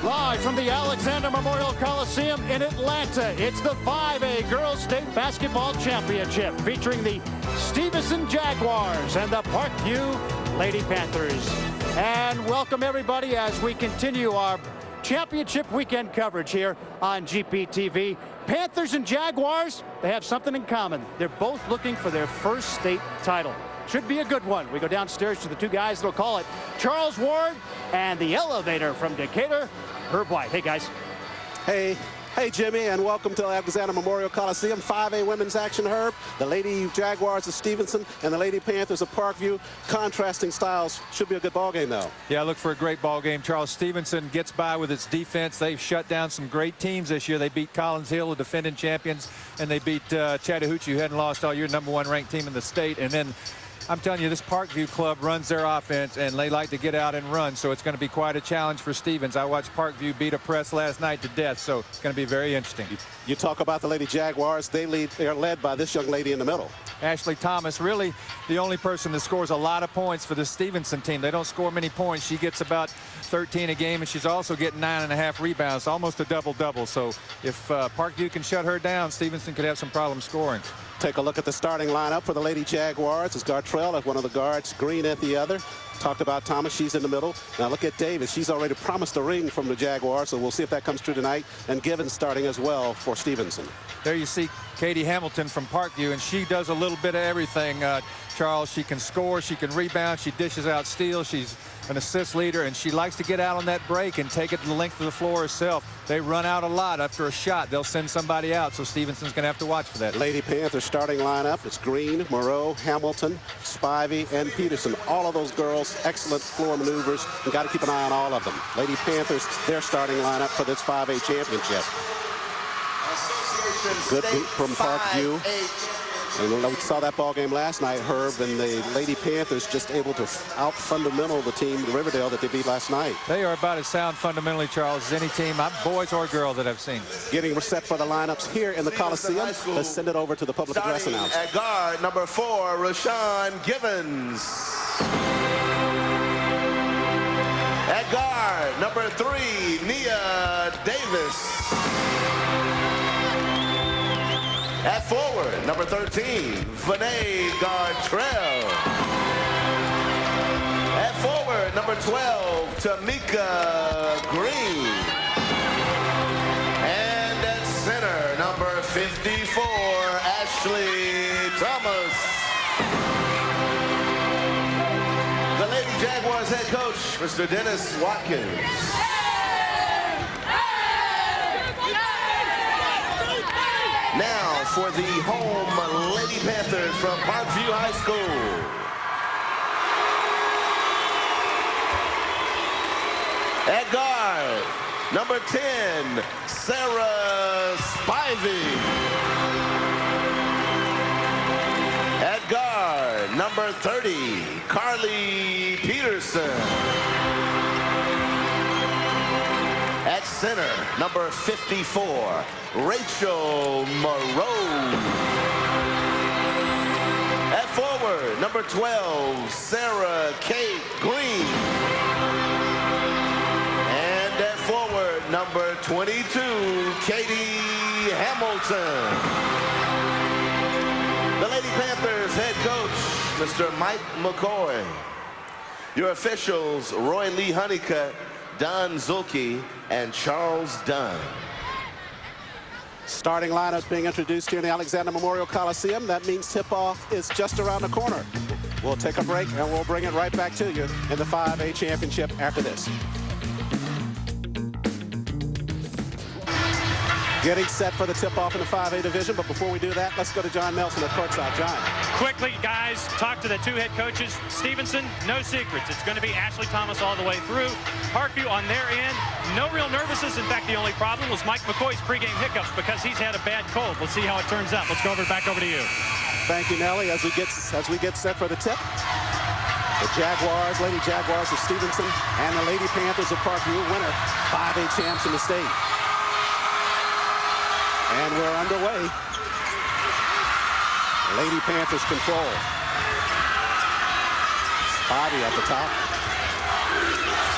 Live from the Alexander Coliseum in Atlanta, it's the 5A Girls State Basketball Championship featuring the Stephenson Jaguars and the Parkview Lady Panthers. And welcome everybody as we continue our championship weekend coverage here on GPTV. Panthers and Jaguars, they have something in common. They're both looking for their first state title. Should be a good one. We go downstairs to the two guys that'll call it. Charles Ward and the elevator from Decatur, Herb White. Hey, guys. Hey. Hey, Jimmy, and welcome to Alexander Coliseum. 5A women's action, Herb. The Lady Jaguars of Stephenson and the Lady Panthers of Parkview. Contrasting styles. Should be a good ball game, though. Yeah, look for a great ball game. Charles Stephenson gets by with its defense. They've shut down some great teams this year. They beat Collins Hill, the defending champions, and they beat Chattahoochee, who hadn't lost all year, #1 ranked team in the state. And then I'm telling you, this Parkview club runs their offense, and they like to get out and run, so it's going to be quite a challenge for Stevens. I watched Parkview beat a press last night to death, so it's going to be very interesting. You talk about the Lady Jaguars. They are led by this young lady in the middle. Ashley Thomas, really the only person that scores a lot of points for the Stephenson team. They don't score many points. She gets about 13 a game, and she's also getting 9.5 rebounds, almost a double-double. So if Parkview can shut her down, Stephenson could have some problems scoring. Take a look at the starting lineup for the Lady Jaguars. It's Gartrell at one of the guards, Green at the other. Talked about Thomas, she's in the middle. Now look at Davis. She's already promised a ring from the Jaguars, so we'll see if that comes true tonight. And Givens starting as well for Stephenson. There you see Katie Hamilton from Parkview, and she does a little bit of everything. Charles, she can score, she can rebound, she dishes out steals, she's an assist leader, and she likes to get out on that break and take it to the length of the floor herself. They run out a lot after a shot. They'll send somebody out, so Stevenson's going to have to watch for that. Lady Panthers starting lineup. It's Green, Moreau, Hamilton, Spivey, and Peterson. All of those girls, excellent floor maneuvers. You've got to keep an eye on all of them. Lady Panthers, their starting lineup for this 5A championship. Good boot from Parkview. And we saw that ball game last night, Herb, and the Lady Panthers just able to out-fundamental the team, Riverdale, that they beat last night. They are about as sound fundamentally, Charles, as any team, boys or girl, that I've seen. Getting set for the lineups here in the Coliseum. Let's send it over to the public address announcer. At guard, number 4, Rashawn Givens. At guard, number 3, Nia Davis. At forward, number 13, Vinay Gartrell. At forward, number 12, Tamika Green. And at center, number 54, Ashley Thomas. The Lady Jaguars head coach, Mr. Dennis Watkins. Now for the home Lady Panthers from Parkview High School. At guard, number 10, Sarah Spivey. At guard, number 30, Carly Peterson. At center, number 54, Rachel Moreau. At forward, number 12, Sarah Kate Green. And at forward, number 22, Katie Hamilton. The Lady Panthers head coach, Mr. Mike McCoy. Your officials, Roy Lee Honeycutt, Don Zulke, and Charles Dunn. Starting lineups being introduced here in the Alexander Coliseum. That means tip-off is just around the corner. We'll take a break, and we'll bring it right back to you in the 5A championship after this. Getting set for the tip-off in the 5A division, but before we do that, let's go to John Nelson at courtside. John. Quickly, guys, talk to the two head coaches. Stephenson, no secrets. It's going to be Ashley Thomas all the way through. Parkview on their end, no real nervousness. In fact, the only problem was Mike McCoy's pregame hiccups because he's had a bad cold. We'll see how it turns out. Let's go back over to you. Thank you, Nelly. As we get set for the tip, the Jaguars, Lady Jaguars of Stephenson, and the Lady Panthers of Parkview, winner, 5A champs in the state. And we're underway. Lady Panthers control. Spivey at the top.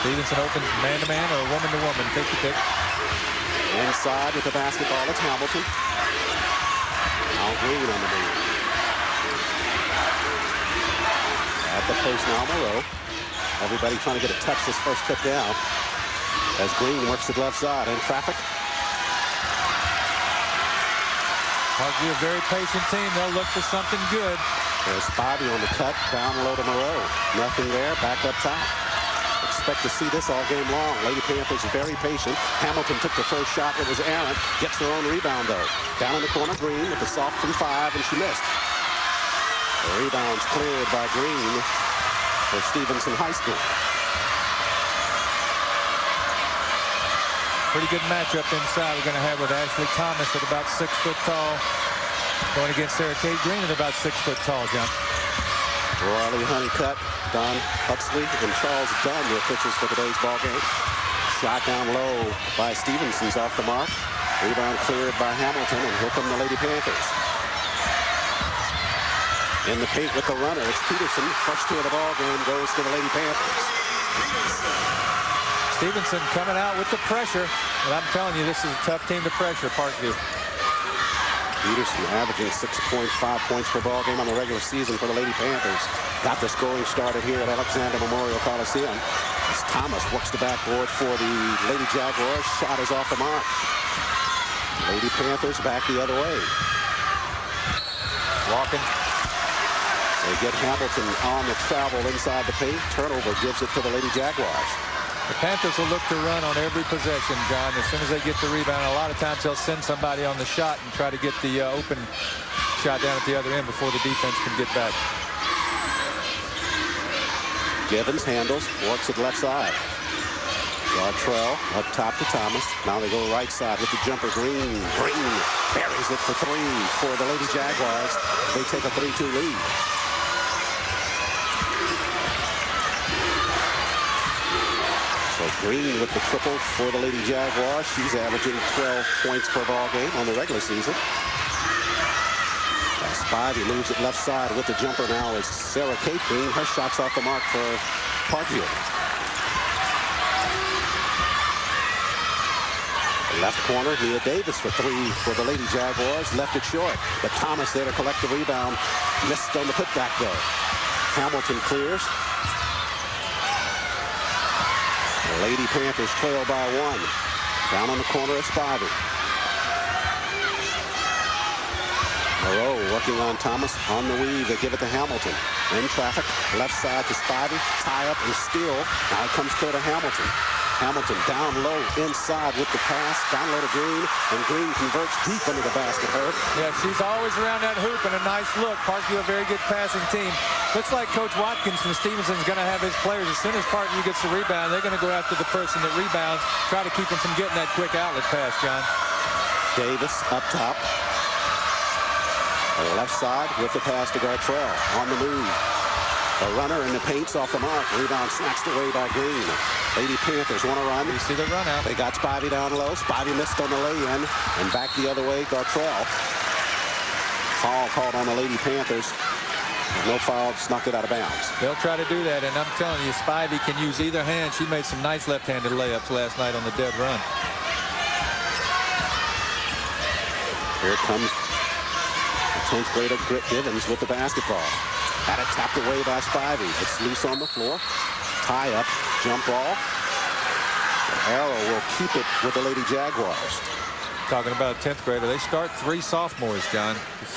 Stephenson opens man-to-man or woman-to-woman. Take your pick. Inside with the basketball, it's Hamilton. Now Green on the move. At the post now, Moreau. Everybody trying to get a touch this first trip down. As Green works to the left side in traffic. Parkview, a very patient team. They'll look for something good. There's Spivey on the cut, down low to Moreau. Nothing there, back up top. Expect to see this all game long. Lady Panthers very patient. Hamilton took the first shot. It was Aaron. Gets her own rebound, though. Down in the corner, Green with the soft from 5, and she missed. The rebound's cleared by Green for Stephenson High School. Pretty good matchup inside we're going to have with Ashley Thomas at about 6 foot tall. Going against Sarah Kate Green at about 6 foot tall, John. Riley Honeycutt, Don Huxley, and Charles Dunn, the officials for today's ball game. Shot down low by Stevenson's off the mark. Rebound cleared by Hamilton, and here come the Lady Panthers. In the paint with the runner, it's Peterson. First two of the ball game goes to the Lady Panthers. Stephenson coming out with the pressure. And I'm telling you, this is a tough team to pressure, Parkview. Peterson averaging 6.5 points per ball game on the regular season for the Lady Panthers. Got the scoring started here at Alexander Coliseum. As Thomas works the backboard for the Lady Jaguars. Shot is off the mark. Lady Panthers back the other way. Walking. They get Hamilton on the travel inside the paint. Turnover gives it to the Lady Jaguars. The Panthers will look to run on every possession, John. As soon as they get the rebound, a lot of times they'll send somebody on the shot and try to get the open shot down at the other end before the defense can get back. Givens handles, works it left side. Gartrell up top to Thomas. Now they go right side with the jumper. Green. Green buries it for 3 for the Lady Jaguars. They take a 3-2 lead. So Green with the triple for the Lady Jaguars. She's averaging 12 points per ball game on the regular season. Spivey moves it left side with the jumper now is Sarah Kate Green. Her shot's off the mark for Parkview. Left corner, Nia Davis for 3 for the Lady Jaguars. Left it short, but Thomas there to collect the rebound. Missed on the putback though. Hamilton clears. The Lady Panthers trail by 1. Down on the corner is Spivey. Moreau working on Thomas on the weave. They give it to Hamilton. In traffic, left side to Spivey. Tie up and steal. Now it comes clear to Hamilton. Hamilton down low inside with the pass. Down low to Green. And Green converts deep into the basket. Herb. Yeah, she's always around that hoop and a nice look. Parkview, a very good passing team. Looks like Coach Watkins from Stephenson is going to have his players. As soon as Parkview gets the rebound, they're going to go after the person that rebounds. Try to keep them from getting that quick outlet pass, John. Davis up top. On the left side with the pass to Gartrell. On the move. A runner in the paint's off the mark. Rebound snatched away by Green. Lady Panthers want to run. You see the run out. They got Spivey down low. Spivey missed on the lay-in. And back the other way, Gartrell. Foul called on the Lady Panthers. No foul, snuck it out of bounds. They'll try to do that, and I'm telling you, Spivey can use either hand. She made some nice left-handed layups last night on the dead run. Here comes 10th grader Britt Givens with the basketball. Had it tapped away by Spivey. It's loose on the floor. Tie up, jump ball. Arrow will keep it with the Lady Jaguars. Talking about a 10th grader, they start 3 sophomores, John. This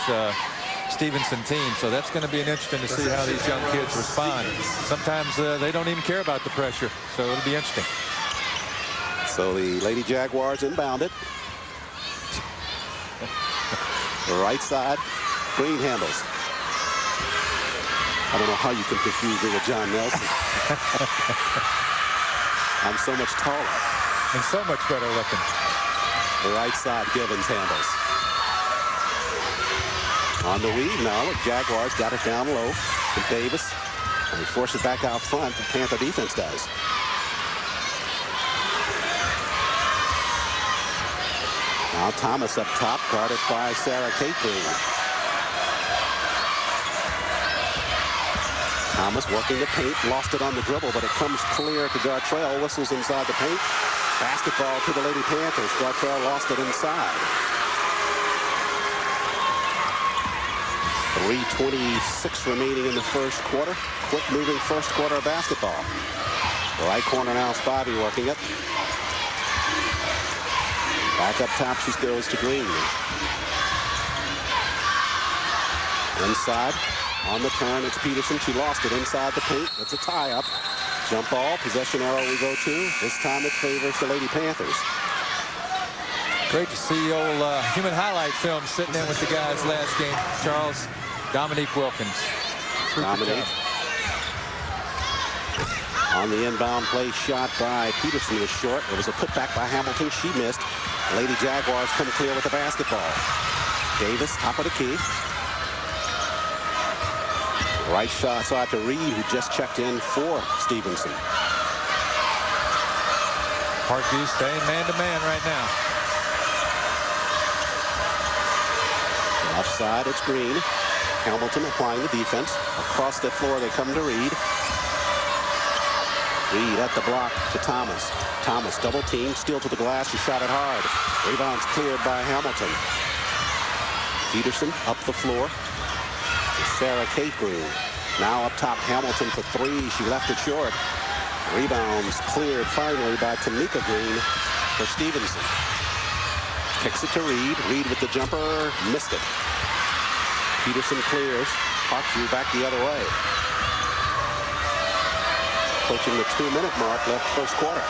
Stephenson team, so that's going to be interesting to see how these young kids respond. Sometimes they don't even care about the pressure, so it'll be interesting. So the Lady Jaguars inbound it. The right side, Green handles. I don't know how you can confuse me with John Nelson. I'm so much taller. And so much better looking. The right side, Givens handles. On the weave now, the Jaguars got it down low to Davis. And they force it back out front. The Panther defense does. Now Thomas up top, guarded by Sarah Kate Green. Thomas working the paint, lost it on the dribble, but it comes clear to Gartrell. Whistles inside the paint. Basketball to the Lady Panthers. Gartrell lost it inside. 3:26 remaining in the first quarter. Quick moving first quarter of basketball. Right corner now, Spivey working it. Back up top, she goes to Green. Inside, on the turn, it's Peterson. She lost it inside the paint. It's a tie-up. Jump ball, possession arrow we go to. This time it favors the Lady Panthers. Great to see old human highlight film sitting in with the guys last game. Charles, Dominique Wilkins. Dominique. On the inbound play, shot by Peterson was short. It was a putback by Hamilton. She missed. Lady Jaguars come clear with the basketball. Davis, top of the key. Right shot out to Reed, who just checked in for Stephenson. Parkview staying man-to-man right now. Left side, it's Green. Hamilton applying the defense. Across the floor, they come to Reed. Reed at the block to Thomas. Thomas double team, steal to the glass, who shot it hard. Rebounds cleared by Hamilton. Peterson up the floor. Sarah Kate Green. Now up top, Hamilton for three. She left it short. Rebounds cleared finally by Tamika Green for Stephenson. Kicks it to Reed. Reed with the jumper. Missed it. Peterson clears. Parkview back the other way. Approaching the 2-minute mark left first quarter.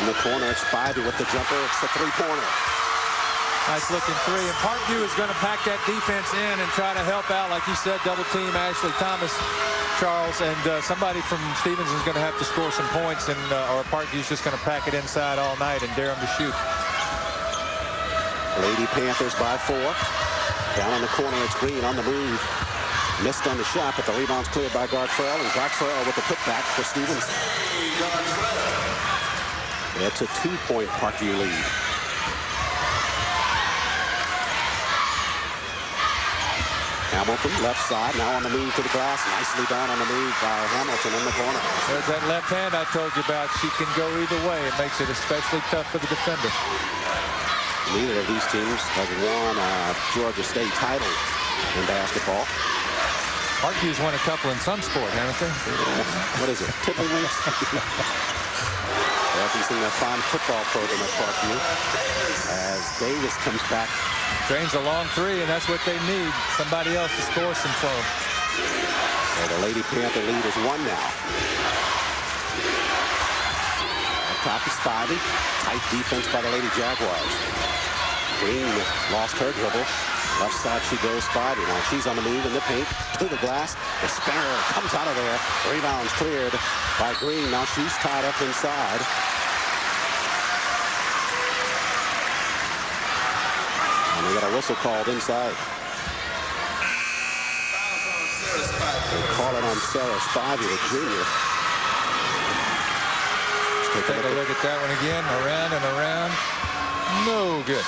In the corner, it's Spivey with the jumper. It's the three-pointer. Nice looking three. And Parkview is going to pack that defense in and try to help out. Like you said, double team Ashley Thomas, Charles, and somebody from Stevens is going to have to score some points, and or Parkview's just going to pack it inside all night and dare them to shoot. Lady Panthers by 4. Down in the corner, it's Green on the move. Missed on the shot, but the rebound's cleared by Gartrell, and Gartrell with the putback for Stephenson. It's a 2-point Parkview lead. Hamilton left side, now on the move to the glass. Nicely done on the move by Hamilton in the corner. There's that left hand I told you about. She can go either way. It makes it especially tough for the defender. Neither of these teams has won a Georgia State title in basketball. Parkview's won a couple in some sport, haven't they? What is it? Tiddlywinks? Referencing their fine football program at Parkview. As Davis comes back. Drains a long three, and that's what they need. Somebody else to score some for them. So the Lady Panther lead is 1 now. Up top is Spivey. Tight defense by the Lady Jaguars. Green lost her dribble. Left side she goes, Spivey. Now she's on the move in the paint. To the glass. The spinner comes out of there. Rebound's cleared by Green. Now she's tied up inside. And we got a whistle called inside. They call it on Sarah Spivey, the junior. Take a look at that one again. Around and around. No good.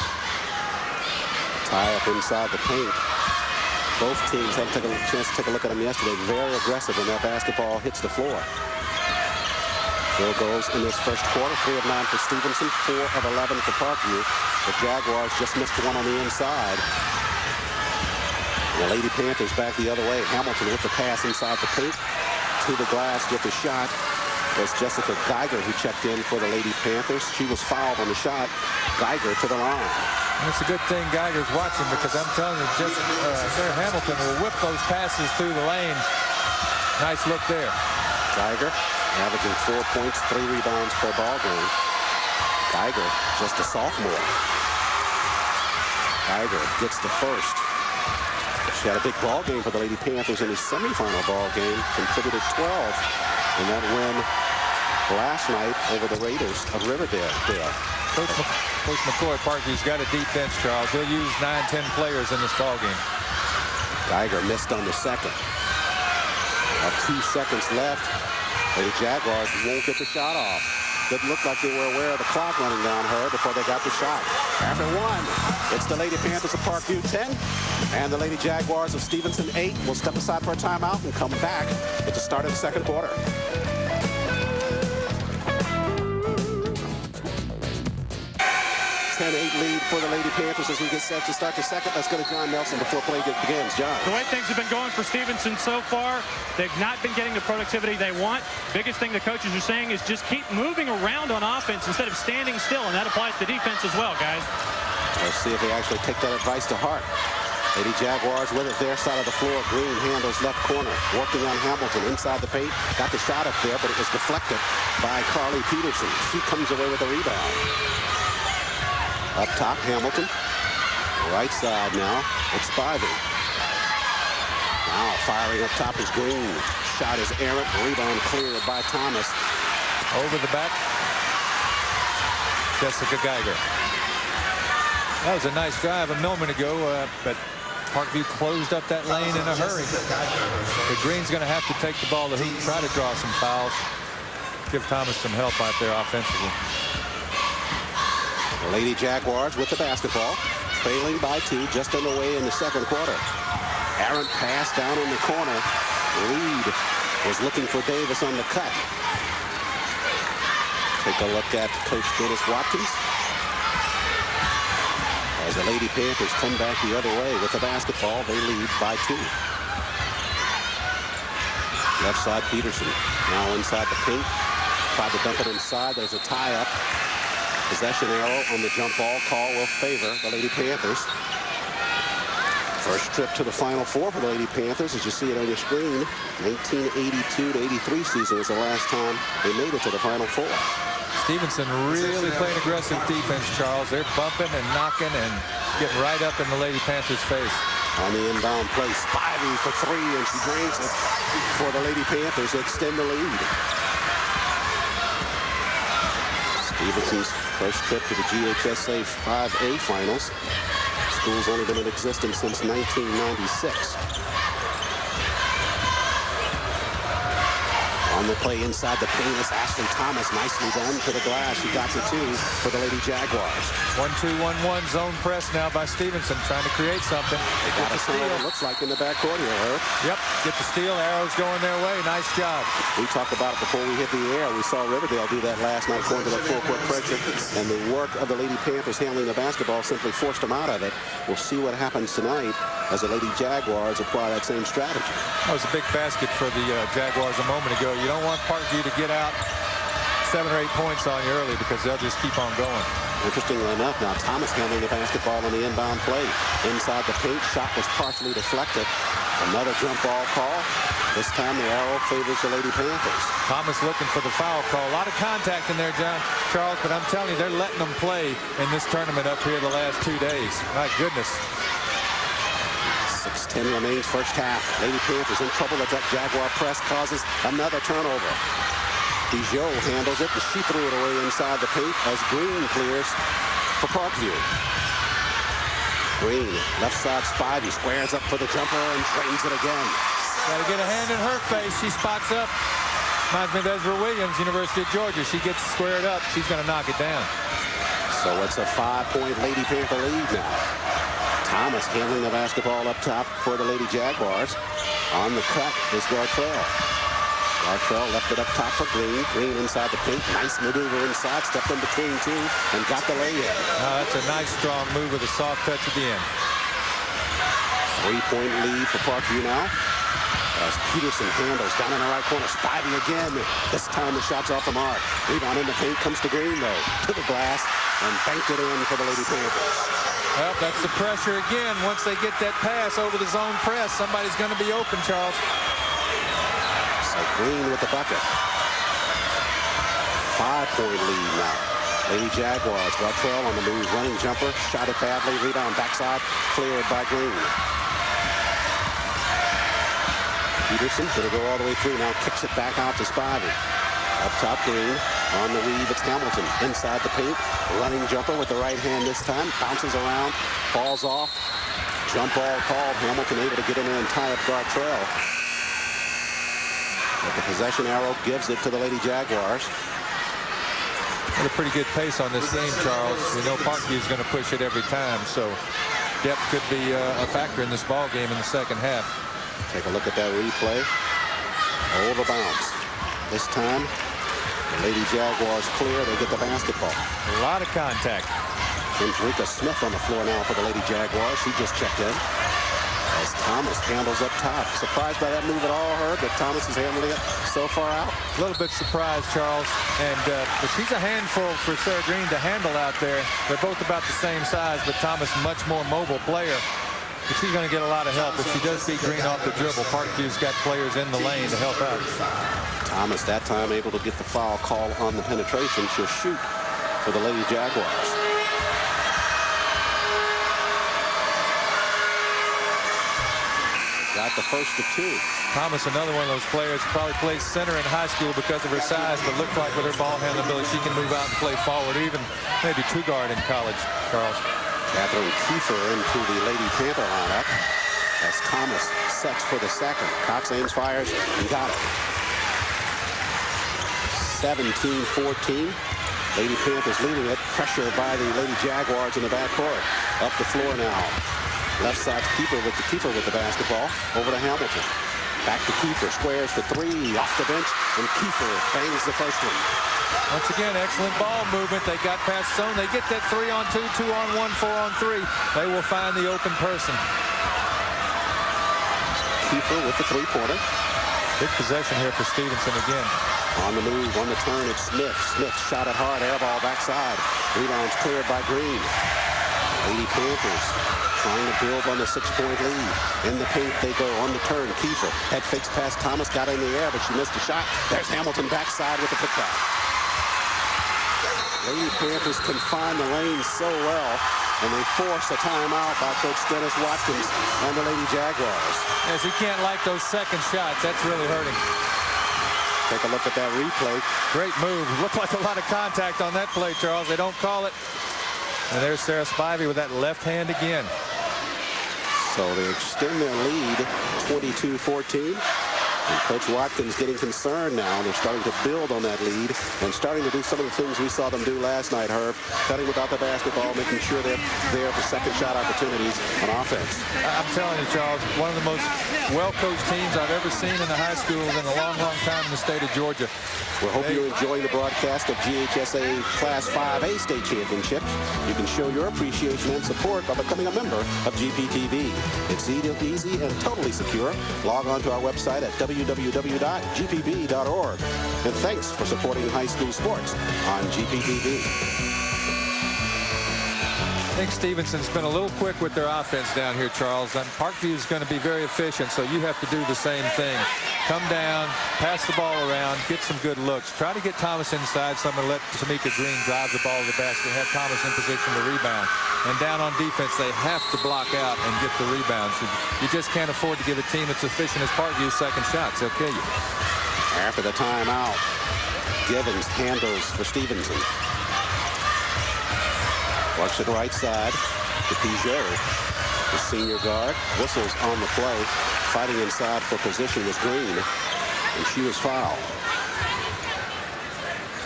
Tie up inside the paint. Both teams had a chance to take a look at them yesterday. Very aggressive when that basketball hits the floor. Field goals in this first quarter. 3 of 9 for Stephenson. 4 of 11 for Parkview. The Jaguars just missed one on the inside. The Lady Panthers back the other way. Hamilton with the pass inside the paint. To the glass with the shot was Jessica Geiger, who checked in for the Lady Panthers. She was fouled on the shot. Geiger to the line. And it's a good thing Geiger's watching, because I'm telling you, Sarah Hamilton will whip those passes through the lane. Nice look there. Geiger averaging 4 points, 3 rebounds per ball game. Geiger, just a sophomore. Geiger gets the first. She had a big ball game for the Lady Panthers in the semifinal ball game. Contributed 12 in that win last night over the Raiders of Riverdale. Coach McCoy, Parkview's got a deep bench, Charles. He'll use 9-10 players in this ball game. Geiger missed on the second. 2 seconds left. The Jaguars won't get the shot off. Didn't look like they were aware of the clock running down her before they got the shot. After one, it's the Lady Panthers of Parkview 10 and the Lady Jaguars of Stephenson 8. We'll step aside for a timeout and come back at the start of the second quarter. 10-8 lead for the Lady Panthers as we get set to start the second. Let's go to John Nelson before play begins. John. The way things have been going for Stephenson so far, they've not been getting the productivity they want. Biggest thing the coaches are saying is just keep moving around on offense instead of standing still, and that applies to defense as well, guys. Let's see if they actually take that advice to heart. Lady Jaguars with it their side of the floor. Green handles left corner, working on Hamilton inside the paint. Got the shot up there, but it was deflected by Carly Peterson. She comes away with a rebound. Up top, Hamilton. Right side now, it's Spivey. Now firing up top is Green. Shot is errant. Rebound cleared by Thomas. Over the back. Jessica Geiger. That was a nice drive a moment ago, but Parkview closed up that lane in a hurry. But Green's going to have to take the ball to hoop, try to draw some fouls. Give Thomas some help out there offensively. The Lady Jaguars with the basketball, trailing by 2, just underway in the second quarter. Errant pass down in the corner. Reed was looking for Davis on the cut. Take a look at Coach Dennis Watkins as the Lady Panthers come back the other way with the basketball. They lead by 2. Left side, Peterson. Now inside the paint. Tried to dump it inside. There's a tie-up. Possession arrow on the jump ball call will favor the Lady Panthers. First trip to the Final Four for the Lady Panthers, as you see it on your screen. 1982 to 83 season was the last time they made it to the Final Four. Stephenson really playing aggressive defense, Charles. They're bumping and knocking and getting right up in the Lady Panthers' face. On the inbound play, Spivey for 3, and she drains it for the Lady Panthers to extend the lead. Stephenson's first trip to the GHSA 5A finals. School's only been in existence since 1996. On the play inside the paint is Ashley Thomas. Nicely done to the glass. She got the 2 for the Lady Jaguars. 1-2-1-1 zone press now by Stephenson, trying to create something. They got a steal, it looks like, in the backcourt here, Herb. Yep, get the steal. Arrows going their way. Nice job. We talked about it before we hit the air. We saw Riverdale do that last night, going to the full-court pressure, and the work of the Lady Panthers handling the basketball simply forced them out of it. We'll see what happens tonight as the Lady Jaguars apply that same strategy. That was a big basket for the Jaguars a moment ago. You don't want Parkview to get out 7 or 8 points on you early because they'll just keep on going. Interestingly enough, now Thomas handling the basketball on the inbound play. Inside the paint, shot was partially deflected. Another jump ball call. This time the arrow favors the Lady Panthers. Thomas looking for the foul call. A lot of contact in there, Charles, but I'm telling you, they're letting them play in this tournament up here the last 2 days. My goodness. 6:10 remains first half. Lady Panthers in trouble. The Jaguar press causes another turnover. Bijot handles it, and she threw it away inside the paint as Green clears for Parkview. Green, left side, Spivey squares up for the jumper and drains it again. Got to get a hand in her face. She spots up. Reminds me of Ezra Williams, University of Georgia. She gets squared up. She's going to knock it down. So it's a 5-point Lady Panther lead now. Thomas handling the basketball up top for the Lady Jaguars. On the cut is Gartrell. Gartrell left it up top for Green. Green inside the paint. Nice maneuver inside. Stepped in between 2 and got the lay-in. That's a nice strong move with a soft touch at the end. 3-point lead for Parkview now. As Peterson handles down in the right corner. Spivey again. This time the shot's off the mark. Rebound in the paint comes to Green, though. To the glass and banked it in for the Lady Panthers. Well, that's the pressure again. Once they get that pass over the zone press, somebody's going to be open, Charles. So Green with the bucket. 5-point lead now. Lady Jaguars. Gartrell on the move. Running jumper. Shot it badly. Rebound backside. Cleared by Green. Peterson going to go all the way through now. Kicks it back out to Spivey. Up top, Green. On the weave, it's Hamilton. Inside the paint. Running jumper with the right hand this time. Bounces around. Falls off. Jump ball called. Hamilton able to get in there and tie up Gartrell. But the possession arrow gives it to the Lady Jaguars. a pretty good pace on this game, Charles. We know Parkview is going to push it every time, so depth could be a factor in this ball game in the second half. Take a look at that replay. Over bounce. This time, the Lady Jaguars clear. They get the basketball. A lot of contact. Kendrika Smith on the floor now for the Lady Jaguars. She just checked in. As Thomas handles up top. Surprised by that move at all, Herb, that Thomas is handling it so far out? A little bit surprised, Charles. And but she's a handful for Sarah Green to handle out there. They're both about the same size, but Thomas much more mobile player. But she's going to get a lot of help. If she does beat Green off the dribble, Parkview's got players in the lane to help out. Thomas that time able to get the foul call on the penetration. She'll shoot for the Lady Jaguars. Got the first of two. Thomas, another one of those players, probably plays center in high school because of her size, but looked like with her ball handling ability, she can move out and play forward, even maybe two guard in college, Charles. Catherine Kiefer into the Lady Panther lineup as Thomas sets for the second. Cox aims, fires, and got it. 17-14. Lady Panthers leading it. Pressure by the Lady Jaguars in the backcourt. Up the floor now. Left side Kiefer with the basketball. Over to Hamilton. Back to Kiefer. Squares the three. Off the bench. And Kiefer bangs the first one. Once again, excellent ball movement. They got past zone. They get that 3-on-2, 2-on-1, 4-on-3. They will find the open person. Kiefer with the three-pointer. Big possession here for Stephenson again. On the move, on the turn, it's Smith. Smith shot it hard, air ball backside. Rebounds cleared by Green. Lady Panthers trying to build on the 6-point lead. In the paint they go, on the turn. Kiefer head fakes past Thomas, got in the air, but she missed a shot. There's Hamilton backside with the pickoff. Lady Panthers can find the lane so well, and they force a timeout by Coach Dennis Watkins and the Lady Jaguars. Yes, he can't like those second shots. That's really hurting. Take a look at that replay. Great move. Looked like a lot of contact on that play, Charles. They don't call it. And there's Sarah Spivey with that left hand again. So they extend their lead 22-14. And Coach Watkins getting concerned now. They're starting to build on that lead and starting to do some of the things we saw them do last night, Herb. Cutting without the basketball, making sure they're there for second shot opportunities on offense. I'm telling you, Charles, one of the most well-coached teams I've ever seen in the high schools in a long, long time in the state of Georgia. We hope you're enjoying the broadcast of GHSA Class 5A State Championships. You can show your appreciation and support by becoming a member of GPTV. It's easy and totally secure. Log on to our website at www.gpb.org. And thanks for supporting high school sports on GPTV. I think Stephenson's been a little quick with their offense down here, Charles. And Parkview is going to be very efficient, so you have to do the same thing. Come down, pass the ball around, get some good looks. Try to get Thomas inside, so I'm going to let Tamika Green drive the ball to the basket and have Thomas in position to rebound. And down on defense, they have to block out and get the rebounds. You just can't afford to give a team that's efficient as Parkview second shots. They'll kill you. After the timeout, Givens handles for Stephenson. Works it right side to Peugeot, the senior guard. Whistles on the play. Fighting inside for position was Green, and she was fouled.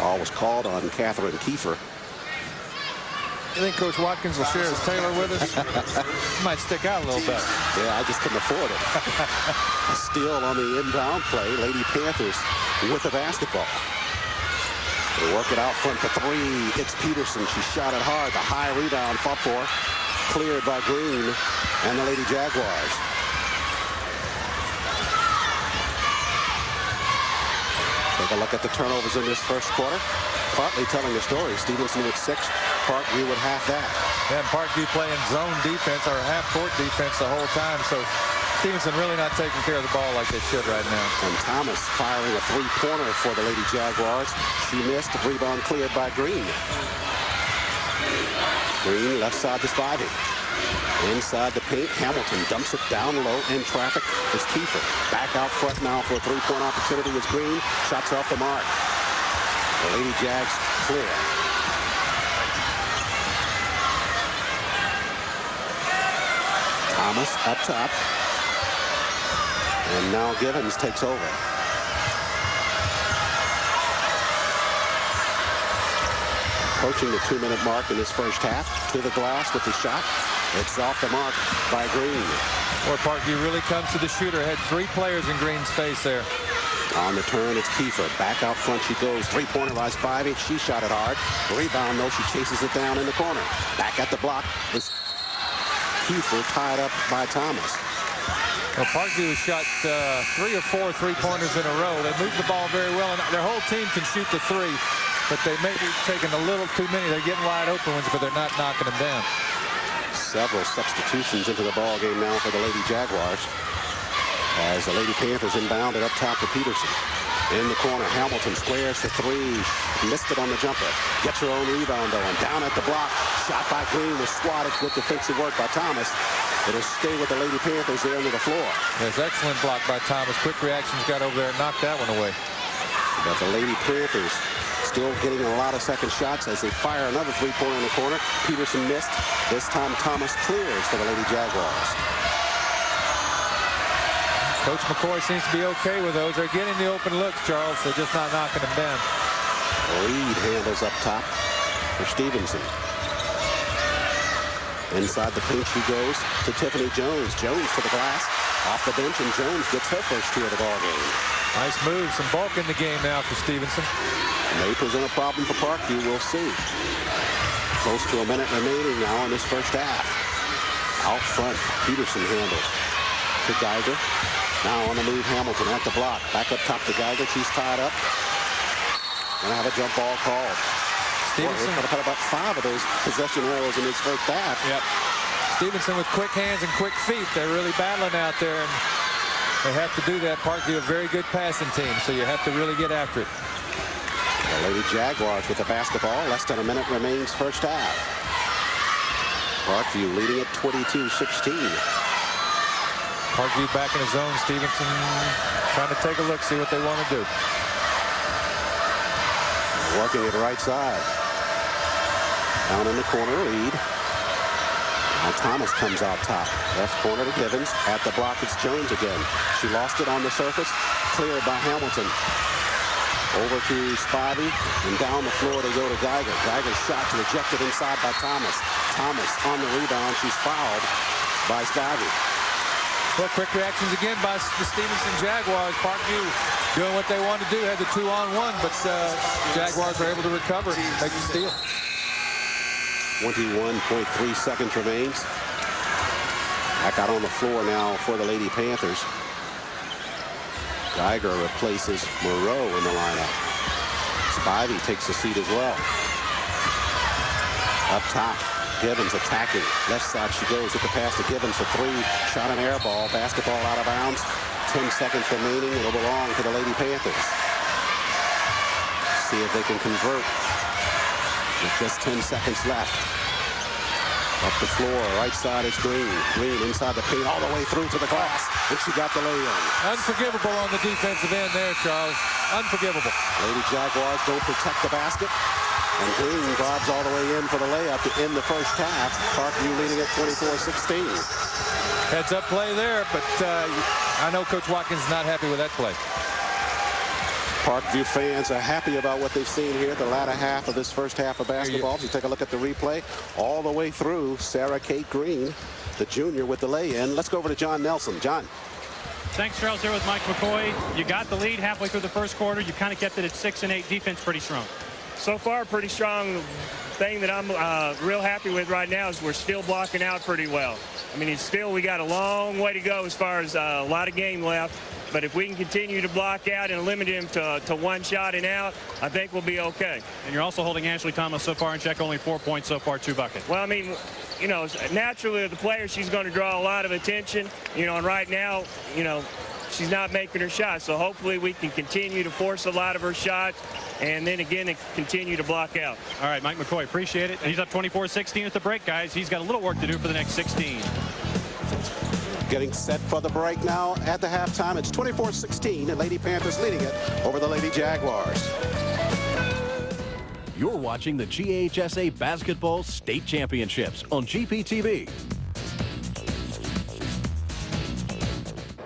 All was called on Catherine Kiefer. You think Coach Watkins will share his Taylor with us? He might stick out a little bit. Yeah, I just couldn't afford it. A steal on the inbound play. Lady Panthers with the basketball. They work it out front for three. It's Peterson. She shot it hard. The high rebound fought for. Cleared by Green and the Lady Jaguars. Take a look at the turnovers in this first quarter. Partly telling the story. Stephenson with 6. Parkview with half that. Yeah, and Parkview playing zone defense or half-court defense the whole time. So Stephenson really not taking care of the ball like they should right now. And Thomas firing a three-pointer for the Lady Jaguars. She missed. The rebound cleared by Green. Green left side to Spivey. Inside the paint, Hamilton dumps it down low in traffic. It's Kiefer. Back out front now for a three-point opportunity is Green. Shots off the mark. The Lady Jags clear. Thomas up top. And now Givens takes over. approaching the 2-minute mark in this first half. To the glass with the shot. It's off the mark by Green. Or Parkview really comes to the shooter. Had 3 players in Green's face there. On the turn, it's Kiefer. Back out front she goes. 3-pointer by Spivey. She shot it hard. Rebound, though, she chases it down in the corner. Back at the block is Kiefer, tied up by Thomas. Well, Parkview has shot 3 or 4 3-pointers in a row. They move the ball very well, and their whole team can shoot the 3, but they may be taking a little too many. They're getting wide open ones, but they're not knocking them down. Several substitutions into the ball game now for the Lady Jaguars, as the Lady Panthers inbounded up top to Peterson. In the corner, Hamilton squares for 3. Missed it on the jumper. Gets her own rebound, though, and down at the block. Shot by Green was swatted. Good defensive work by Thomas. It'll stay with the Lady Panthers there under the floor. Yes, excellent block by Thomas. Quick reactions, got over there and knocked that one away. But the Lady Panthers still getting a lot of second shots as they fire another 3-pointer in the corner. Peterson missed. This time Thomas clears for the Lady Jaguars. Coach McCoy seems to be okay with those. They're getting the open looks, Charles. They're just not knocking them down. Reed handles up top for Stephenson. Inside the paint she goes to Tiffany Jones. Jones to the glass. Off the bench, and Jones gets her first 2 of the ball game. Nice move. Some bulk in the game now for Stephenson. May present a problem for Parkview. We'll see. Close to a minute remaining now in this first half. Out front, Peterson handles to Geiger. Now on the move, Hamilton at the block. Back up top to Geiger. She's tied up. Gonna have a jump ball called. Stephenson going to put about 5 of those possession arrows in this first half. Yep. Stephenson with quick hands and quick feet. They're really battling out there, and they have to do that. Parkview, a very good passing team, so you have to really get after it. The Lady Jaguars with the basketball. Less than a minute remains first half. Parkview leading at 22-16. Parkview back in his zone. Stephenson trying to take a look, see what they want to do. Working it right side. Down in the corner, Reed. Now Thomas comes out top. Left corner to Givens. At the block, it's Jones again. She lost it on the surface. Cleared by Hamilton. Over to Spivey. And down the floor they go to Geiger. Geiger's shot's rejected inside by Thomas. Thomas on the rebound. She's fouled by Spivey. Well, quick reactions again by the Stephenson Jaguars. Parkview doing what they wanted to do. Had the 2-on-1, but Jaguars were able to recover and make the steal. 21.3 seconds remains. Back out on the floor now for the Lady Panthers. Geiger replaces Moreau in the lineup. Spivey takes a seat as well. Up top, Givens attacking. Left side she goes with the pass to Givens for 3. Shot an air ball. Basketball out of bounds. 10 seconds remaining. It'll belong to the Lady Panthers. See if they can convert. With just 10 seconds left. Up the floor, right side is Green. Green inside the paint all the way through to the glass. And she got the lay-in. Unforgivable on the defensive end there, Charles. Unforgivable. Lady Jaguars don't protect the basket. And Green drives all the way in for the layup to end the first half. Parkview leading at 24-16. Heads up play there, but I know Coach Watkins is not happy with that play. Parkview fans are happy about what they've seen here the latter half of this first half of basketball. If you take a look at the replay, all the way through, Sarah Kate Green, the junior, with the lay-in. Let's go over to John Nelson. John. Thanks, Charles. Here with Mike McCoy. You got the lead halfway through the first quarter. You kind of kept it at 6 and 8. Defense pretty strong. So far, pretty strong. Thing that I'm real happy with right now is we're still blocking out pretty well. I mean, we got a long way to go as far as a lot of game left. But if we can continue to block out and limit him to 1 shot and out, I think we'll be okay. And you're also holding Ashley Thomas so far in check, only 4 points so far, 2 buckets. Well, I mean, you know, naturally the player, she's going to draw a lot of attention, you know, and right now, you know, she's not making her shots. So hopefully we can continue to force a lot of her shots and then again continue to block out. All right, Mike McCoy, appreciate it. And he's up 24-16 at the break, guys. He's got a little work to do for the next 16. Getting set for the break now at the halftime. It's 24-16 and Lady Panthers leading it over the Lady Jaguars. You're watching the GHSA Basketball State Championships on GPTV.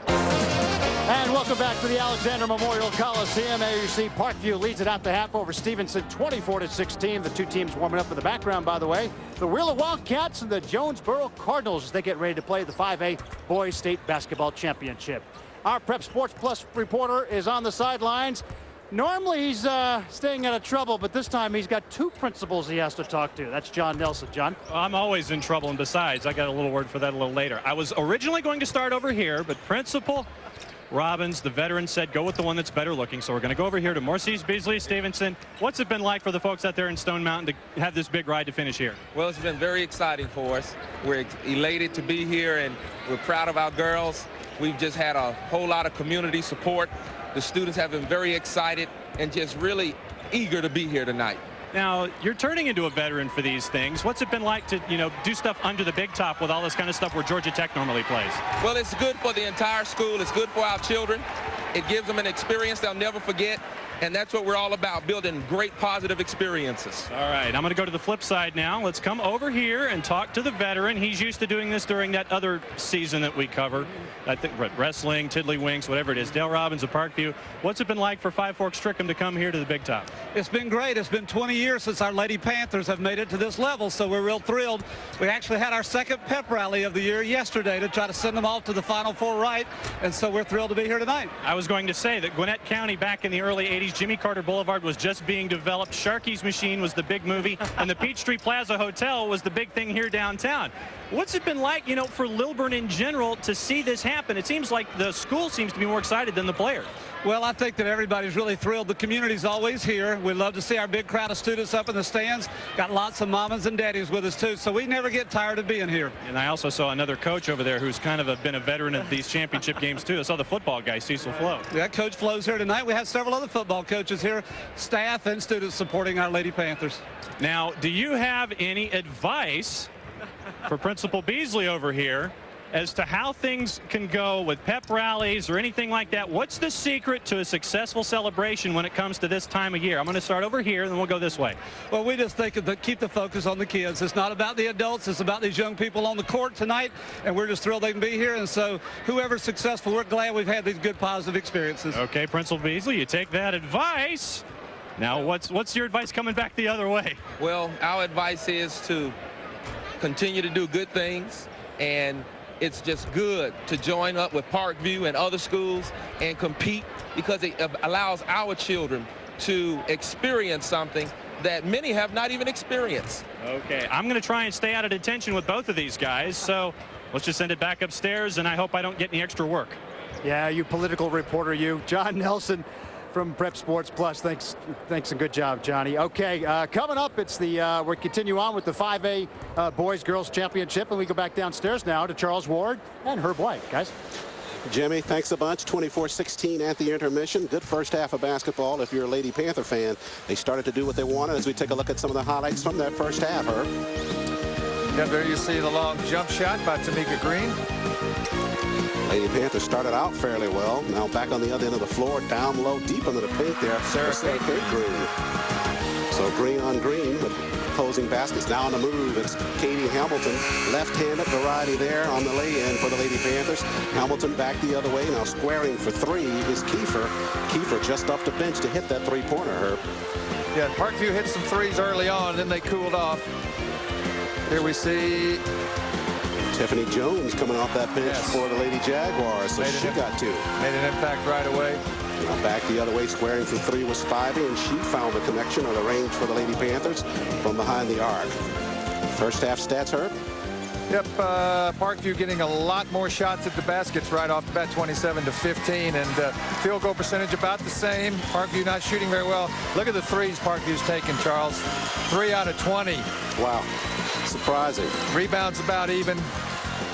And welcome Welcome back to the Alexander Memorial Coliseum. There you see Parkview leads it out the half over Stephenson 24-16. The two teams warming up in the background, by the way. The Wheeler Wildcats and the Jonesboro Cardinals as they get ready to play the 5A Boys State Basketball Championship. Our Prep Sports Plus reporter is on the sidelines. Normally he's staying out of trouble, but this time he's got two principals he has to talk to. That's John Nelson. John? I'm always in trouble, and besides, I got a little word for that a little later. I was originally going to start over here, but Principal Robbins, the veteran, said go with the one that's better looking. So we're going to go over here to Morseys, Beasley, Stephenson. What's it been like for the folks out there in Stone Mountain to have this big ride to finish here? Well, it's been very exciting for us. We're elated to be here, and we're proud of our girls. We've just had a whole lot of community support. The students have been very excited and just really eager to be here tonight. Now, you're turning into a veteran for these things. What's it been like to, do stuff under the big top with all this kind of stuff where Georgia Tech normally plays? Well, it's good for the entire school. It's good for our children. It gives them an experience they'll never forget. And that's what we're all about, building great positive experiences. All right, I'm going to go to the flip side now. Let's come over here and talk to the veteran. He's used to doing this during that other season that we covered. I think wrestling, tiddlywinks, whatever it is. Dale Robbins of Parkview. What's it been like for Five Forks Trickham to come here to the big top? It's been great. It's been 20 years since our Lady Panthers have made it to this level, so we're real thrilled. We actually had our second pep rally of the year yesterday to try to send them off to the Final Four right, and so we're thrilled to be here tonight. I was going to say that Gwinnett County back in the early 80s, Jimmy Carter Boulevard was just being developed. Sharky's Machine was the big movie, and the Peachtree Plaza Hotel was the big thing here downtown. What's it been like, for Lilburn in general to see this happen? It seems like the school seems to be more excited than the players. Well, I think that everybody's really thrilled. The community's always here. We love to see our big crowd of students up in the stands. Got lots of mamas and daddies with us, too, so we never get tired of being here. And I also saw another coach over there who's kind of been a veteran of these championship games, too. I saw the football guy, Cecil Flo. Yeah, Coach Flo's here tonight. We have several other football coaches here, staff and students supporting our Lady Panthers. Now, do you have any advice for Principal Beasley over here as to how things can go with pep rallies or anything like that? What's the secret to a successful celebration when it comes to this time of year? I'm going to start over here, and then we'll go this way. Well, we just think of keep the focus on the kids. It's not about the adults. It's about these young people on the court tonight, and we're just thrilled they can be here. And so whoever's successful, we're glad we've had these good positive experiences. Okay, Principal Beasley, you take that advice. Now, what's your advice coming back the other way? Well, our advice is to continue to do good things, and it's just good to join up with Parkview and other schools and compete, because it allows our children to experience something that many have not even experienced. Okay, I'm going to try and stay out of detention with both of these guys, so let's just send it back upstairs, and I hope I don't get any extra work. Yeah, you political reporter, you. John Nelson from Prep Sports Plus. Thanks and good job, Johnny. Okay, coming up, it's the we continue on with the 5A Boys Girls Championship, and we go back downstairs now to Charles Ward and Herb White. Guys. Jimmy, thanks a bunch. 24-16 at the intermission. Good first half of basketball if you're a Lady Panther fan. They started to do what they wanted as we take a look at some of the highlights from that first half, Herb. Yeah, there you see the long jump shot by Tamika Green. Lady Panthers started out fairly well. Now back on the other end of the floor, down low, deep into the paint there. Sarah Green. So green on green with opposing baskets. Now on the move, it's Katie Hamilton. Left-handed variety there on the lay-in for the Lady Panthers. Hamilton back the other way. Now squaring for three is Kiefer. Kiefer just off the bench to hit that three-pointer, Herb. Yeah, Parkview hit some threes early on, then they cooled off. Here we see Tiffany Jones coming off that bench for the Lady Jaguars, so she got two. Made an impact right away. Now back the other way, squaring for three was Spivey, and she found the connection or the range for the Lady Panthers from behind the arc. First half stats, Herb? Yep, Parkview getting a lot more shots at the baskets right off the bat, 27-15, and field goal percentage about the same. Parkview not shooting very well. Look at the threes Parkview's taking, Charles. 3 out of 20. Wow, surprising. Rebounds about even.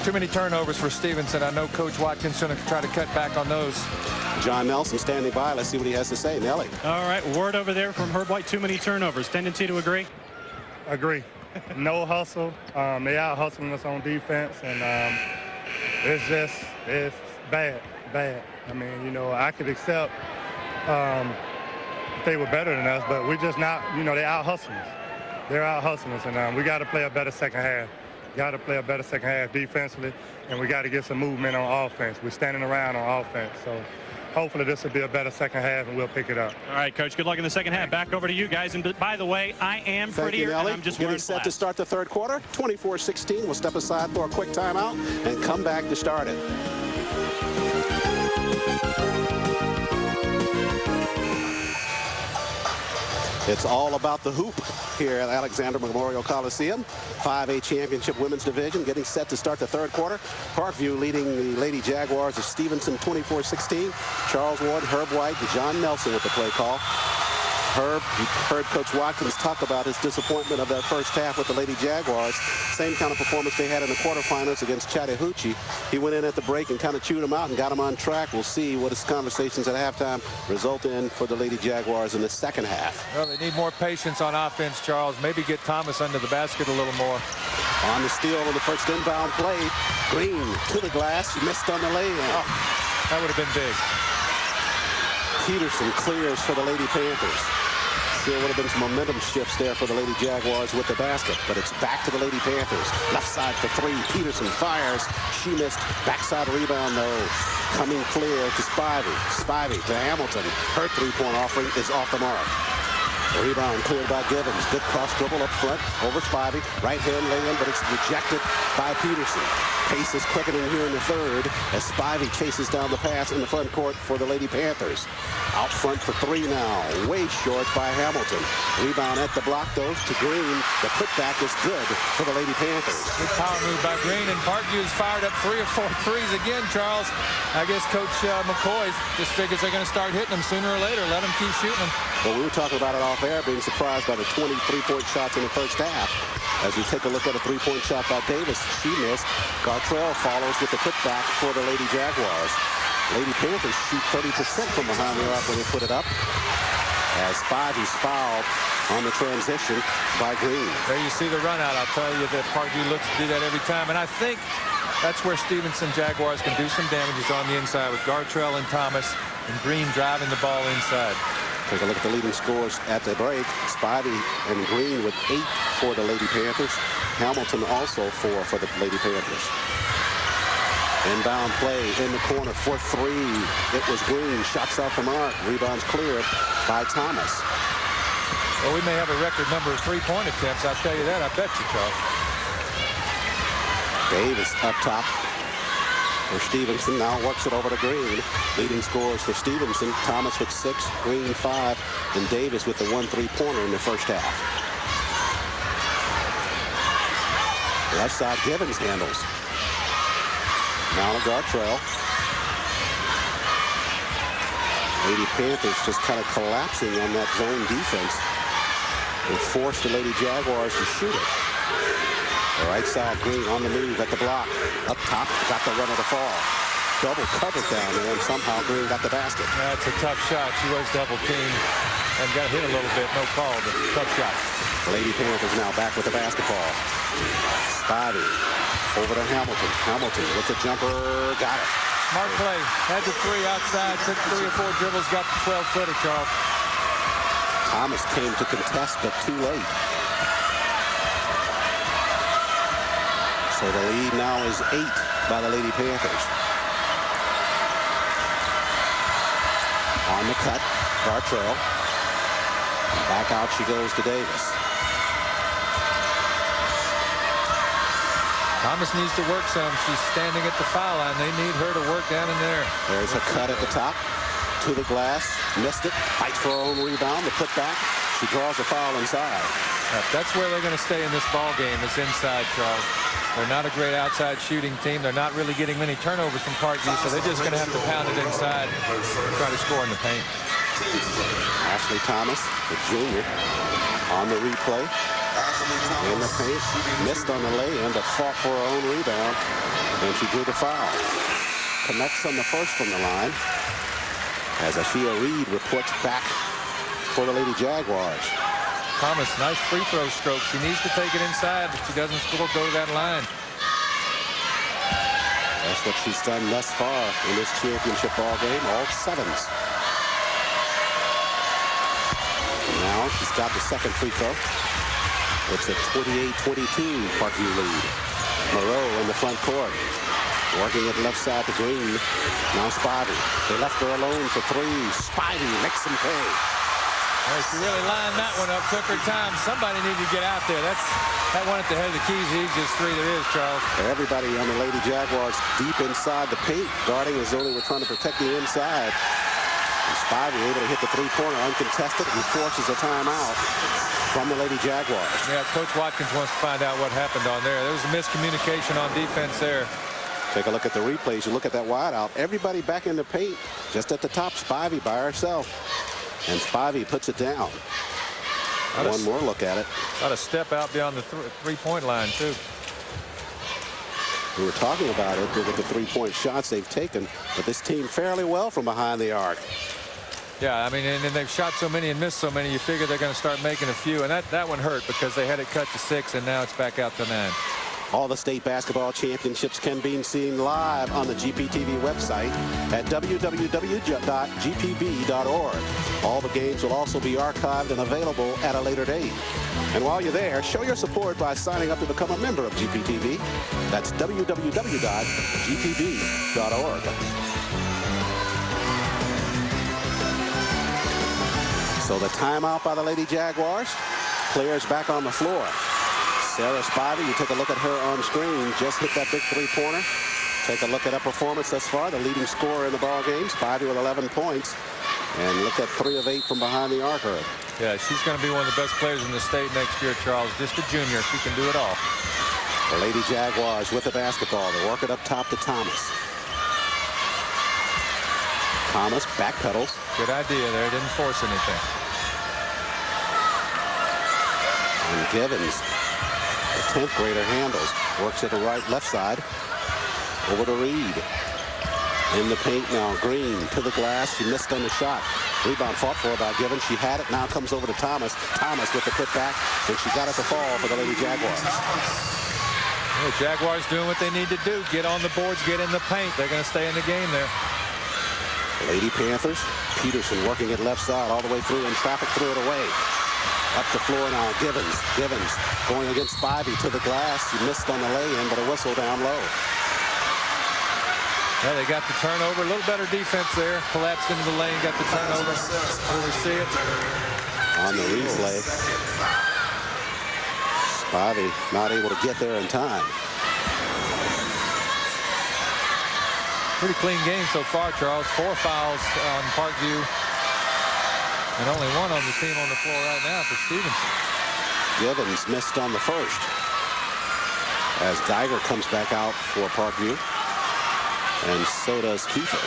Too many turnovers for Stephenson. I know Coach Watkins going to try to cut back on those. John Nelson standing by. Let's see what he has to say. Nelly. All right, word over there from Herb White. Too many turnovers. Tendency to agree? Agree. No hustle. They out hustling us on defense, and it's bad. I mean, I could accept if they were better than us, but we're just not. They out hustling us. They're out hustling us, and we got to play a better second half. Got to play a better second half defensively, and we got to get some movement on offense. We're standing around on offense, so hopefully this will be a better second half and we'll pick it up. All right, Coach, good luck in the second half. Back over to you guys. And by the way, I am Thank prettier, you, Nelly. and I'm just Getting wearing set black. to start the third quarter. 24-16. We'll step aside for a quick timeout and come back to start it. It's all about the hoop here at Alexander Memorial Coliseum. 5A championship women's division getting set to start the third quarter. Parkview leading the Lady Jaguars of Stephenson 24-16. Charles Ward, Herb White, and John Nelson with the play call. Herb, you heard Coach Watkins talk about his disappointment of that first half with the Lady Jaguars. Same kind of performance they had in the quarterfinals against Chattahoochee. He went in at the break and kind of chewed them out and got them on track. We'll see what his conversations at halftime result in for the Lady Jaguars in the second half. Well, they need more patience on offense, Charles. Maybe get Thomas under the basket a little more. On the steal on the first inbound play. Green to the glass. Missed on the lay-in. Oh, that would have been big. Peterson clears for the Lady Panthers. There would have been some momentum shifts there for the Lady Jaguars with the basket, but it's back to the Lady Panthers. Left side for three. Peterson fires. She missed. Backside rebound, though. Coming clear to Spivey. Spivey to Hamilton. Her three-point offering is off the mark. Rebound cleared by Givens. Good cross dribble up front over Spivey. Right hand lay-in, but it's rejected by Peterson. Pace is quickening here in the third as Spivey chases down the pass in the front court for the Lady Panthers. Out front for three now. Way short by Hamilton. Rebound at the block, though, to Green. The putback is good for the Lady Panthers. Good power move by Green, and Parkview's fired up 3 or 4 threes again, Charles. I guess Coach McCoy just figures they're going to start hitting them sooner or later. Let them keep shooting them. Well, we were talking about it off air, being surprised by the 20 3-point shots in the first half. As we take a look at a 3-point shot by Davis, she missed. Gartrell follows with the putback for the Lady Jaguars. Lady Panthers shoot 30% from behind the arc when they put it up. As Spivey's fouled on the transition by Green. There you see the run out. I'll tell you that Parkview looks to do that every time. And I think that's where Stephenson Jaguars can do some damages on the inside with Gartrell and Thomas and Green driving the ball inside. Take a look at the leading scores at the break. Spivey and Green with 8 for the Lady Panthers. Hamilton also 4 for the Lady Panthers. Inbound play in the corner for three. It was Green. Shots off the mark. Rebounds cleared by Thomas. Well, we may have a record number of three-point attempts. I'll tell you that. I bet you, Charles. Davis up top for Stephenson. Now works it over to Green. Leading scores for Stephenson. Thomas with 6, Green 5, and Davis with the 1 3-pointer in the first half. Left side, Givens handles. Now to Gartrell. Lady Panthers just kind of collapsing on that zone defense and forced the Lady Jaguars to shoot it. The right side, Green on the move at the block. Up top, got the run of the fall. Double covered down there, and somehow Green got the basket. That's a tough shot. She was double teamed and got hit a little bit. No call, but tough shot. Lady Panthers now back with the basketball. Spivey over to Hamilton. Hamilton with the jumper. Got it. Smart play. Had the 3 outside. Took 3 or 4 dribbles. Got the 12-footer, Charles. Thomas came to contest, but too late. So the lead now is 8 by the Lady Panthers. On the cut, Gartrell. Back out she goes to Davis. Thomas needs to work some. She's standing at the foul line. They need her to work down in there. There's a cut at the top. To the glass. Missed it. Fights for her own rebound. The putback. She draws a foul inside. That's where they're going to stay in this ball game, is inside, Charles. They're not a great outside shooting team. They're not really getting many turnovers from Parkview, so they're just going to have to pound it inside and try to score in the paint. Ashley Thomas, the junior, on the replay. In the paint. Missed on the lay-in, but fought for her own rebound, and she drew the foul. Connects on the first from the line, as Ashia Reed reports back for the Lady Jaguars. Thomas, nice free throw stroke. She needs to take it inside, but she doesn't score. Go to that line. That's what she's done thus far in this championship ball game, all 7s. Now she's got the second free throw. It's a 28-22 Parkview lead. Moreau in the front court. working it left side to Green. Now Spivey. They left her alone for three. Spivey makes them pay. Well, she really lined that one up, took her time. Somebody needed to get out there. That one at the head of the keys, the easiest three there is, Charles. Everybody on the Lady Jaguars deep inside the paint, guarding as though they were trying to protect the inside. And Spivey able to hit the three-pointer uncontested and forces a timeout from the Lady Jaguars. Yeah, Coach Watkins wants to find out what happened on there. There was a miscommunication on defense there. Take a look at the replays. You look at that wide out. Everybody back in the paint, just at the top. Spivey by herself. And Spivey puts it down. One more look at it. Got a step out beyond the three-point line, too. We were talking about it with the three-point shots they've taken, but this team fairly well from behind the arc. Yeah, I mean, and they've shot so many and missed so many, you figure they're going to start making a few. And that one hurt because they had it cut to 6, and now it's back out to 9. All the state basketball championships can be seen live on the GPTV website at www.gpb.org. All the games will also be archived and available at a later date. And while you're there, show your support by signing up to become a member of GPTV. That's www.gpb.org. So the timeout by the Lady Jaguars. Players back on the floor. Sarah Spivey, you take a look at her on screen, just hit that big three-pointer. Take a look at her performance thus far, the leading scorer in the ball game. Spivey with 11 points. And look at 3 of 8 from behind the arc. Yeah, she's going to be one of the best players in the state next year, Charles. Just a junior. She can do it all. The Lady Jaguars with the basketball. They work it up top to Thomas. Thomas backpedals. Good idea there. Didn't force anything. And Givens, the 10th grader, handles. Works it to left side. Over to Reed. In the paint now. Green to the glass. She missed on the shot. Rebound fought for by Givens. She had it. Now comes over to Thomas. Thomas with the put back. And she got it to fall for the Lady Jaguars. The Jaguars doing what they need to do. Get on the boards. Get in the paint. They're going to stay in the game there. Lady Panthers. Peterson working it left side all the way through, and traffic threw it away. Up the floor now. Givens going against Spivey to the glass. He missed on the lay-in, but a whistle down low. Yeah, they got the turnover. A little better defense there. Collapsed into the lane, got the turnover. Here we see it. On the replay. Spivey not able to get there in time. Pretty clean game so far, Charles. 4 fouls on Parkview. And only 1 on the team on the floor right now for Stephenson. Givens missed on the first. As Geiger comes back out for Parkview. And so does Kiefer.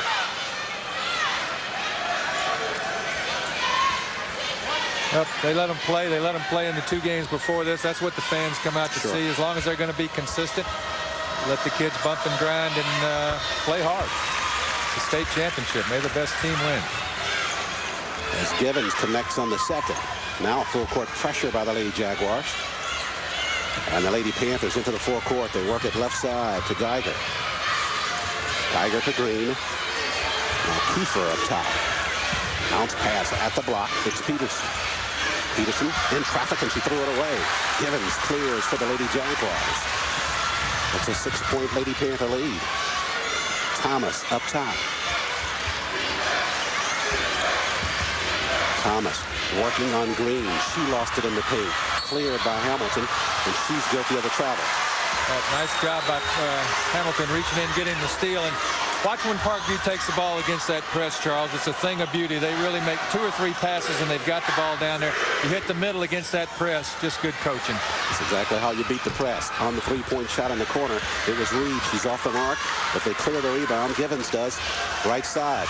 Yep, they let them play. They let them play in the 2 games before this. That's what the fans come out to see. As long as they're going to be consistent, let the kids bump and grind and play hard. It's a state championship. May the best team win. As Givens connects on the second. Now full court pressure by the Lady Jaguars. And the Lady Panthers into the forecourt. They work it left side to Geiger. Geiger to Green. Now Kiefer up top. Bounce pass at the block. It's Peterson. Peterson in traffic, and she threw it away. Givens clears for the Lady Jaguars. It's a 6-point Lady Panther lead. Thomas up top. Thomas working on Green. She lost it in the paint. Cleared by Hamilton, and she's guilty of the travel. Nice job by Hamilton reaching in, getting the steal. And watch when Parkview takes the ball against that press, Charles. It's a thing of beauty. They really make 2 or 3 passes, and they've got the ball down there. You hit the middle against that press. Just good coaching. That's exactly how you beat the press. On the 3-point shot in the corner, it was Reed. She's off the mark, but they clear the rebound. Givens does. Right side.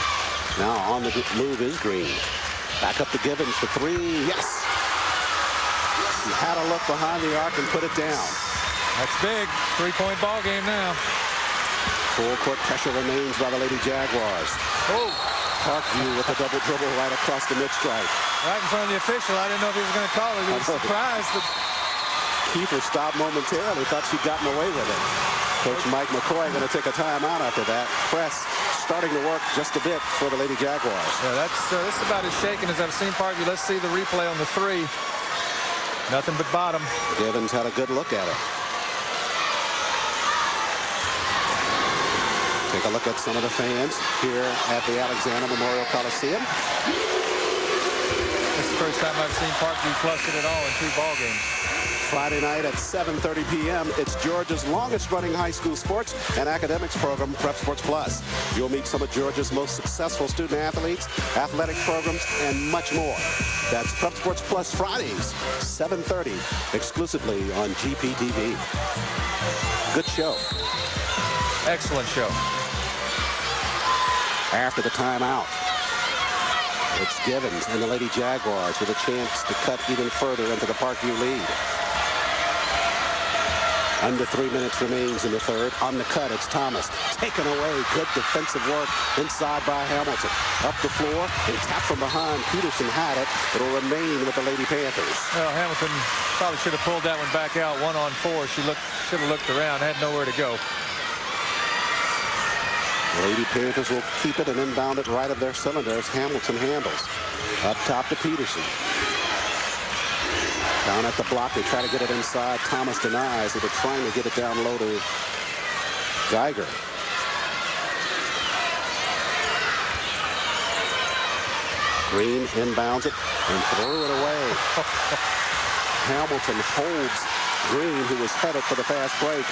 Now on the move is Green. Back up to Givens for 3. Yes! She had a look behind the arc and put it down. That's big. 3-point ball game now. Full court pressure remains by the Lady Jaguars. Oh! Parkview with a double dribble right across the mid-stripe. Right in front of the official. I didn't know if he was going to call it. He was surprised. But Kiefer stopped momentarily. Thought she'd gotten away with it. Coach Mike McCoy going to take a timeout after that. Press starting to work just a bit for the Lady Jaguars. Yeah, this is about as shaken as I've seen Parkview. Let's see the replay on the 3. Nothing but bottom. Givens had a good look at it. Take a look at some of the fans here at the Alexander Coliseum. It's the first time I've seen Parkview flustered at all in 2 ball games. Friday night at 7:30 p.m. It's Georgia's longest-running high school sports and academics program, Prep Sports Plus. You'll meet some of Georgia's most successful student athletes, athletic programs, and much more. That's Prep Sports Plus Fridays, 7:30, exclusively on GPTV. Good show. Excellent show. After the timeout, it's Givens and the Lady Jaguars with a chance to cut even further into the Parkview lead. Under 3 minutes remains in the third. On the cut, it's Thomas. Taken away. Good defensive work inside by Hamilton. Up the floor and tapped from behind. Peterson had it. It'll remain with the Lady Panthers. Well, Hamilton probably should have pulled that one back out 1-on-4. She should have looked around, had nowhere to go. Lady Panthers will keep it and inbound it right of their cylinder as Hamilton handles. Up top to Peterson. Down at the block, they try to get it inside. Thomas denies. They're trying to get it down low to Geiger. Green inbounds it and threw it away. Hamilton holds Green, who was headed for the fast break.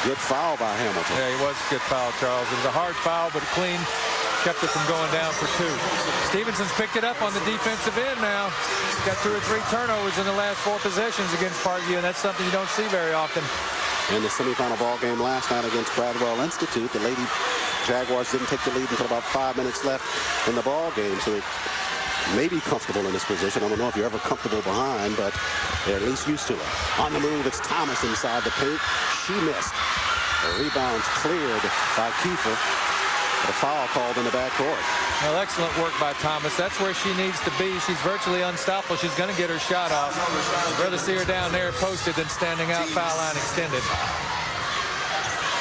Good foul by Hamilton. Yeah, he was a good foul, Charles. It was a hard foul, but clean. Kept it from going down for 2. Stevenson's picked it up on the defensive end now. He's got 2 or 3 turnovers in the last 4 possessions against Parkview, and that's something you don't see very often. In the semifinal ball game last night against Bradwell Institute, the Lady Jaguars didn't take the lead until about 5 minutes left in the ball game, so they may be comfortable in this position. I don't know if you're ever comfortable behind, but they're at least used to it. On the move, it's Thomas inside the paint. She missed. The rebound's cleared by Kiefer. The foul called in the backcourt. Well, excellent work by Thomas. That's where she needs to be. She's virtually unstoppable. She's going to get her shot off. I'd rather see her down there posted than standing out foul line extended.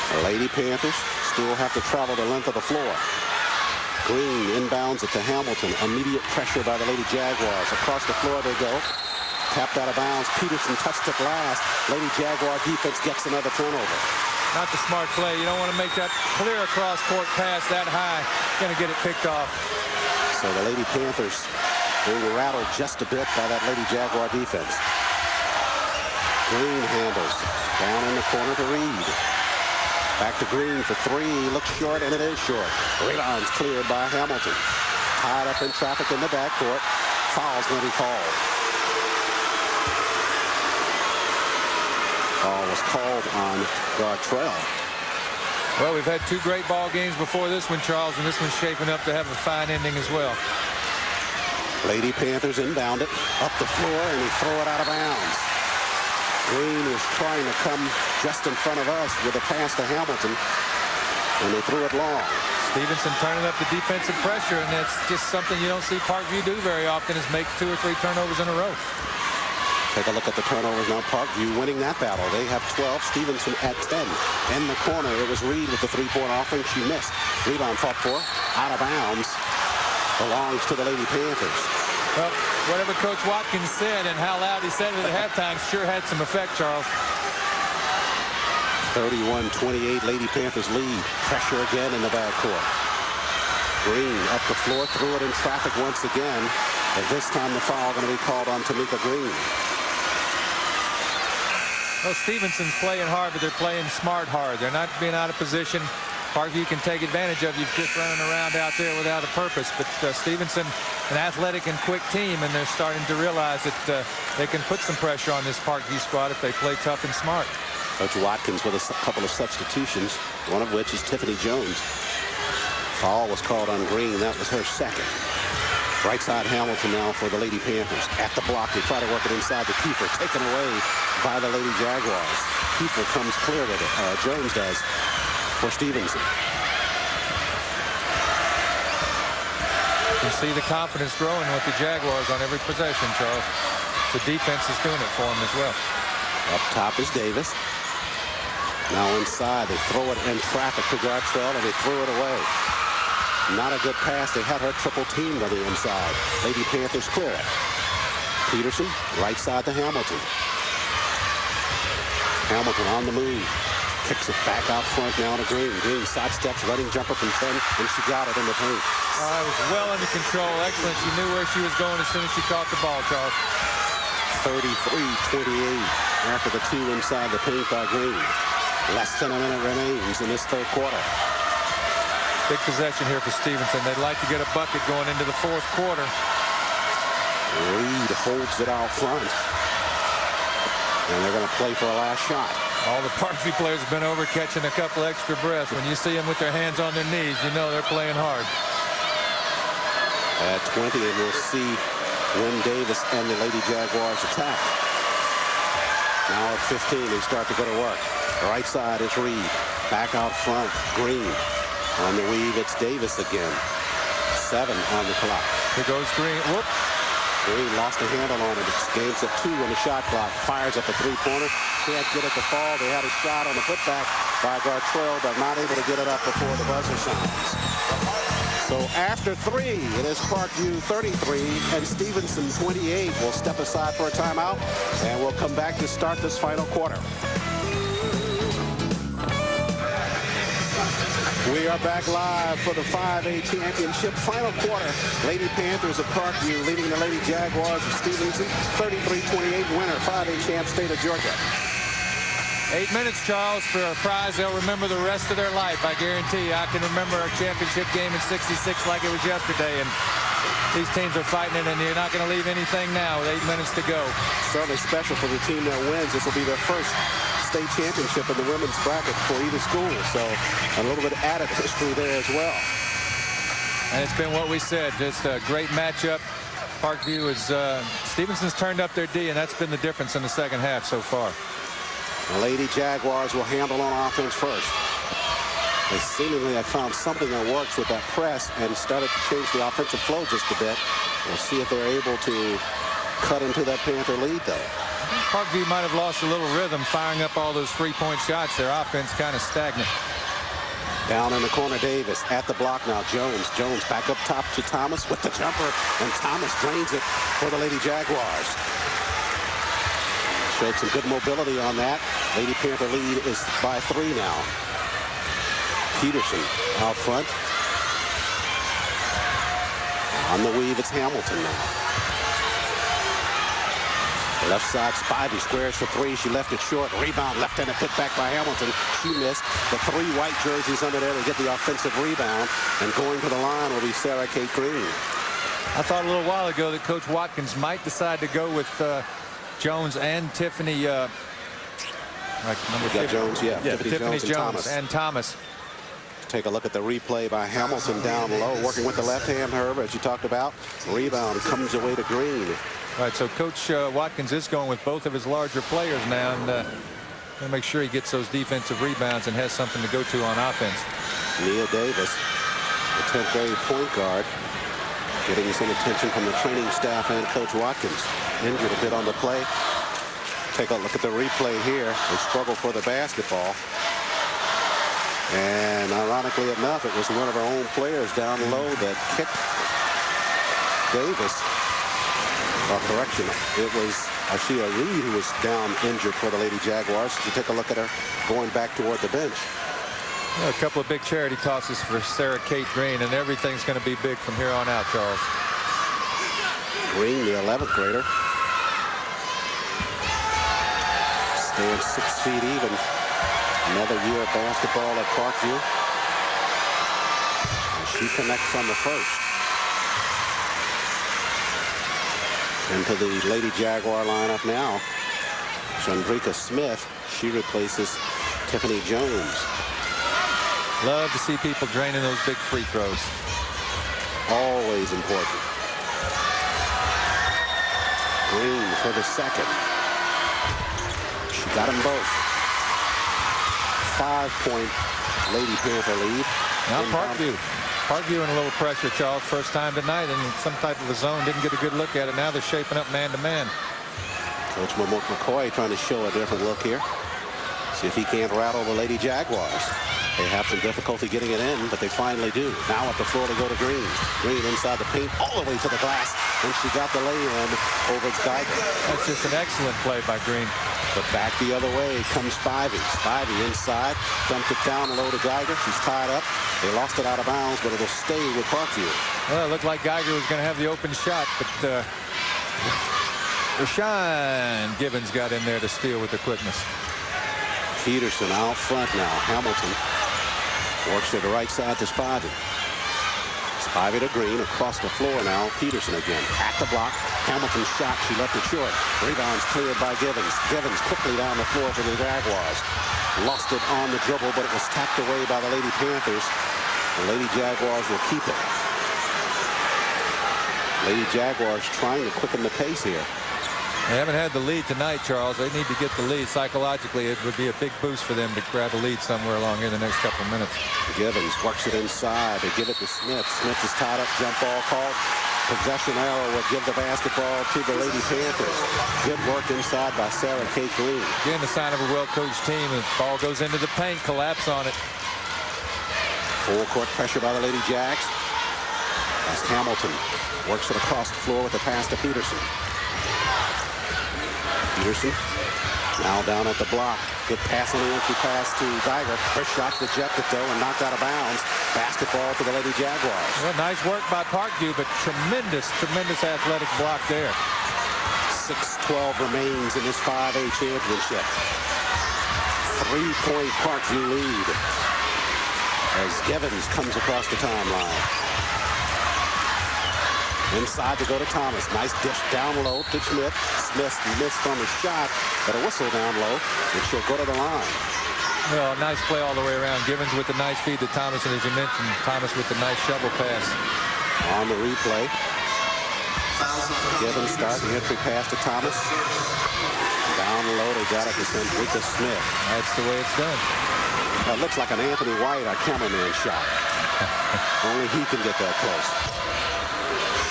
The Lady Panthers still have to travel the length of the floor. Green inbounds it to Hamilton. Immediate pressure by the Lady Jaguars. Across the floor they go. Tapped out of bounds. Peterson touched it last. Lady Jaguar defense gets another turnover. Not the smart play. You don't want to make that clear across court pass that high. Going to get it picked off. So the Lady Panthers being rattled just a bit by that Lady Jaguar defense. Green handles. Down in the corner to Reed. Back to Green for 3. Looks short, and it is short. Rebound's cleared by Hamilton. Tied up in traffic in the backcourt. Foul's going to be called. Foul was called on Gartrell. Well, we've had 2 great ball games before this one, Charles, and this one's shaping up to have a fine ending as well. Lady Panthers inbound it up the floor, and he throw it out of bounds. Green was trying to come just in front of us with a pass to Hamilton, and they threw it long. Stephenson turning up the defensive pressure, and that's just something you don't see Parkview do very often, is make 2 or 3 turnovers in a row. Take a look at the turnovers now. Parkview winning that battle. They have 12. Stephenson at 10. In the corner, it was Reed with the 3-point offering. She missed. Rebound fought for. Out of bounds. Belongs to the Lady Panthers. Well, whatever Coach Watkins said and how loud he said it at halftime sure had some effect, Charles. 31-28, Lady Panthers lead. Pressure again in the backcourt. Green up the floor, threw it in traffic once again. And this time the foul going to be called on Tamika Green. Well, Stephenson's playing hard, but they're playing smart hard. They're not being out of position. Parkview can take advantage of you just running around out there without a purpose. But Stephenson, an athletic and quick team, and they're starting to realize that they can put some pressure on this Parkview squad if they play tough and smart. Coach Watkins with a couple of substitutions, one of which is Tiffany Jones. Foul was called on Green. That was her second. Right side Hamilton now for the Lady Panthers. At the block, they try to work it inside to Kiefer. Taken away by the Lady Jaguars. Kiefer comes clear with it. Jones does for Stephenson. You can see the confidence growing with the Jaguars on every possession, Charles. The defense is doing it for them as well. Up top is Davis. Now inside, they throw it in traffic to Gartrell, and they threw it away. Not a good pass. They had her triple teamed on the inside. Lady Panthers clear it. Peterson, right side to Hamilton. Hamilton on the move. Kicks it back out front now to Green. Green side steps, running jumper from 10, and she got it in the paint. It was well under control. Excellent. She knew where she was going as soon as she caught the ball, Charles. 33-28 after the 2 inside the paint by Green. Less than a minute remains in this third quarter. Big possession here for Stephenson. They'd like to get a bucket going into the fourth quarter. Reed holds it out front. And they're going to play for a last shot. All the Parkview players have been over catching a couple extra breaths. When you see them with their hands on their knees, you know they're playing hard. At 20, and we'll see when Davis and the Lady Jaguars attack. Now at 15, they start to go to work. Right side is Reed. Back out front, Green. On the weave, it's Davis again. 7 on the clock. Here goes Green. Whoop. Green lost the handle on it. It's gains at 2 on the shot clock. Fires up a three-pointer. Can't get it to fall. They had a shot on the putback by Gartrell, but not able to get it up before the buzzer sounds. So after 3, it is Parkview 33 and Stephenson 28. We'll step aside for a timeout, and we'll come back to start this final quarter. We are back live for the 5A championship final quarter. Lady Panthers of Parkview leading the Lady Jaguars of Stephenson. 33-28 winner, 5A champ, state of Georgia. 8 minutes, Charles, for a prize they'll remember the rest of their life. I guarantee you. I can remember our championship game in '66 like it was yesterday. And these teams are fighting it, and you're not going to leave anything now with 8 minutes to go. Certainly special for the team that wins. This will be their first state championship in the women's bracket for either school. So a little bit added history there as well. And it's been what we said, just a great matchup. Parkview is, Stephenson's turned up their D, and that's been the difference in the second half so far. The Lady Jaguars will handle on offense first. They seemingly have found something that works with that press and started to change the offensive flow just a bit. We'll see if they're able to cut into that Panther lead, though. Parkview might have lost a little rhythm firing up all those three-point shots. Their offense kind of stagnant. Down in the corner, Davis at the block now. Jones back up top to Thomas with the jumper, and Thomas drains it for the Lady Jaguars. Showed some good mobility on that. Lady Panther lead is by 3 now. Peterson out front. On the weave, it's Hamilton now. Left side, Spivey squares for 3. She left it short. Rebound, left-handed put back by Hamilton. She missed. The 3 white jerseys under there to get the offensive rebound. And going to the line will be Sarah Kate Green. I thought a little while ago that Coach Watkins might decide to go with Jones and Tiffany. Number 50. Jones, yeah. Tiffany Jones and Thomas. Take a look at the replay by Hamilton down low, working with the left hand, Herb, as you talked about. Rebound comes away to Green. All right, so Coach Watkins is going with both of his larger players now, and going to make sure he gets those defensive rebounds and has something to go to on offense. Nia Davis, the 10th grade point guard, getting some attention from the training staff and Coach Watkins. Injured a bit on the play. Take a look at the replay here. They struggle for the basketball. And ironically enough, it was one of our own players down low that kicked Davis. Correction, it was Ashia Reed who was down injured for the Lady Jaguars. You take a look at her going back toward the bench. A couple of big charity tosses for Sarah Kate Green, and everything's going to be big from here on out, Charles. Green, the 11th grader. Staying 6 feet even. Another year of basketball at Parkview. And she connects on the first. Into the Lady Jaguar lineup now. Chandrika Smith. She replaces Tiffany Jones. Love to see people draining those big free throws. Always important. Green for the second. She got them both. 5-point Lady Panther lead. Now Parkview in a little pressure, Charles. First time tonight in some type of a zone. Didn't get a good look at it. Now they're shaping up man-to-man. Coach Mike McCoy trying to show a different look here. See if he can't rattle the Lady Jaguars. They have some difficulty getting it in, but they finally do. Now up the floor to go to Green. Green inside the paint, all the way to the glass. and she got the lay-in over Geiger. That's just an excellent play by Green. But back the other way comes Spivey. Spivey inside, dumped it down low to Geiger. She's tied up. They lost it out of bounds, but it'll stay with Parkview. Well, it looked like Geiger was going to have the open shot, but Rashawn Givens got in there to steal with the quickness. Peterson out front now. Hamilton works to the right side to Spivey. Spivey to Green across the floor now. Peterson again at the block. Hamilton's shot. She left it short. Rebounds cleared by Givens. Givens quickly down the floor for the Jaguars. Lost it on the dribble, but it was tapped away by the Lady Panthers. The Lady Jaguars will keep it. Lady Jaguars trying to quicken the pace here. They haven't had the lead tonight, Charles. They need to get the lead. Psychologically, it would be a big boost for them to grab a lead somewhere along here in the next couple of minutes. Givens works it inside. They give it to Smith. Smith is tied up. Jump ball called. Possession arrow would give the basketball to the Lady Panthers. Good work inside by Sarah Kate Green. Again, the sign of a well-coached team. The ball goes into the paint. Collapse on it. Full court pressure by the Lady Jags. As Hamilton works it across the floor with the pass to Peterson. Peterson now down at the block. Good pass on the empty pass to Geiger. Her shot rejected though and knocked out of bounds. Basketball to the Lady Jaguars. Well, nice work by Parkview, but tremendous athletic block there. 6:12 remains in this 5A championship. 3-point Parkview lead as Givens comes across the timeline. Inside to go to Thomas. Nice dish down low to Smith. Smith missed on the shot, but a whistle down low, and she'll go to the line. Well, nice play all the way around. Givens with the nice feed to Thomas, and as you mentioned, Thomas with the nice shovel pass. On the replay. Givens starts the entry pass to Thomas. Down low, they got it to Sandrika Smith. That's the way it's done. That looks like an Anthony White, our cameraman, shot. Only he can get that close.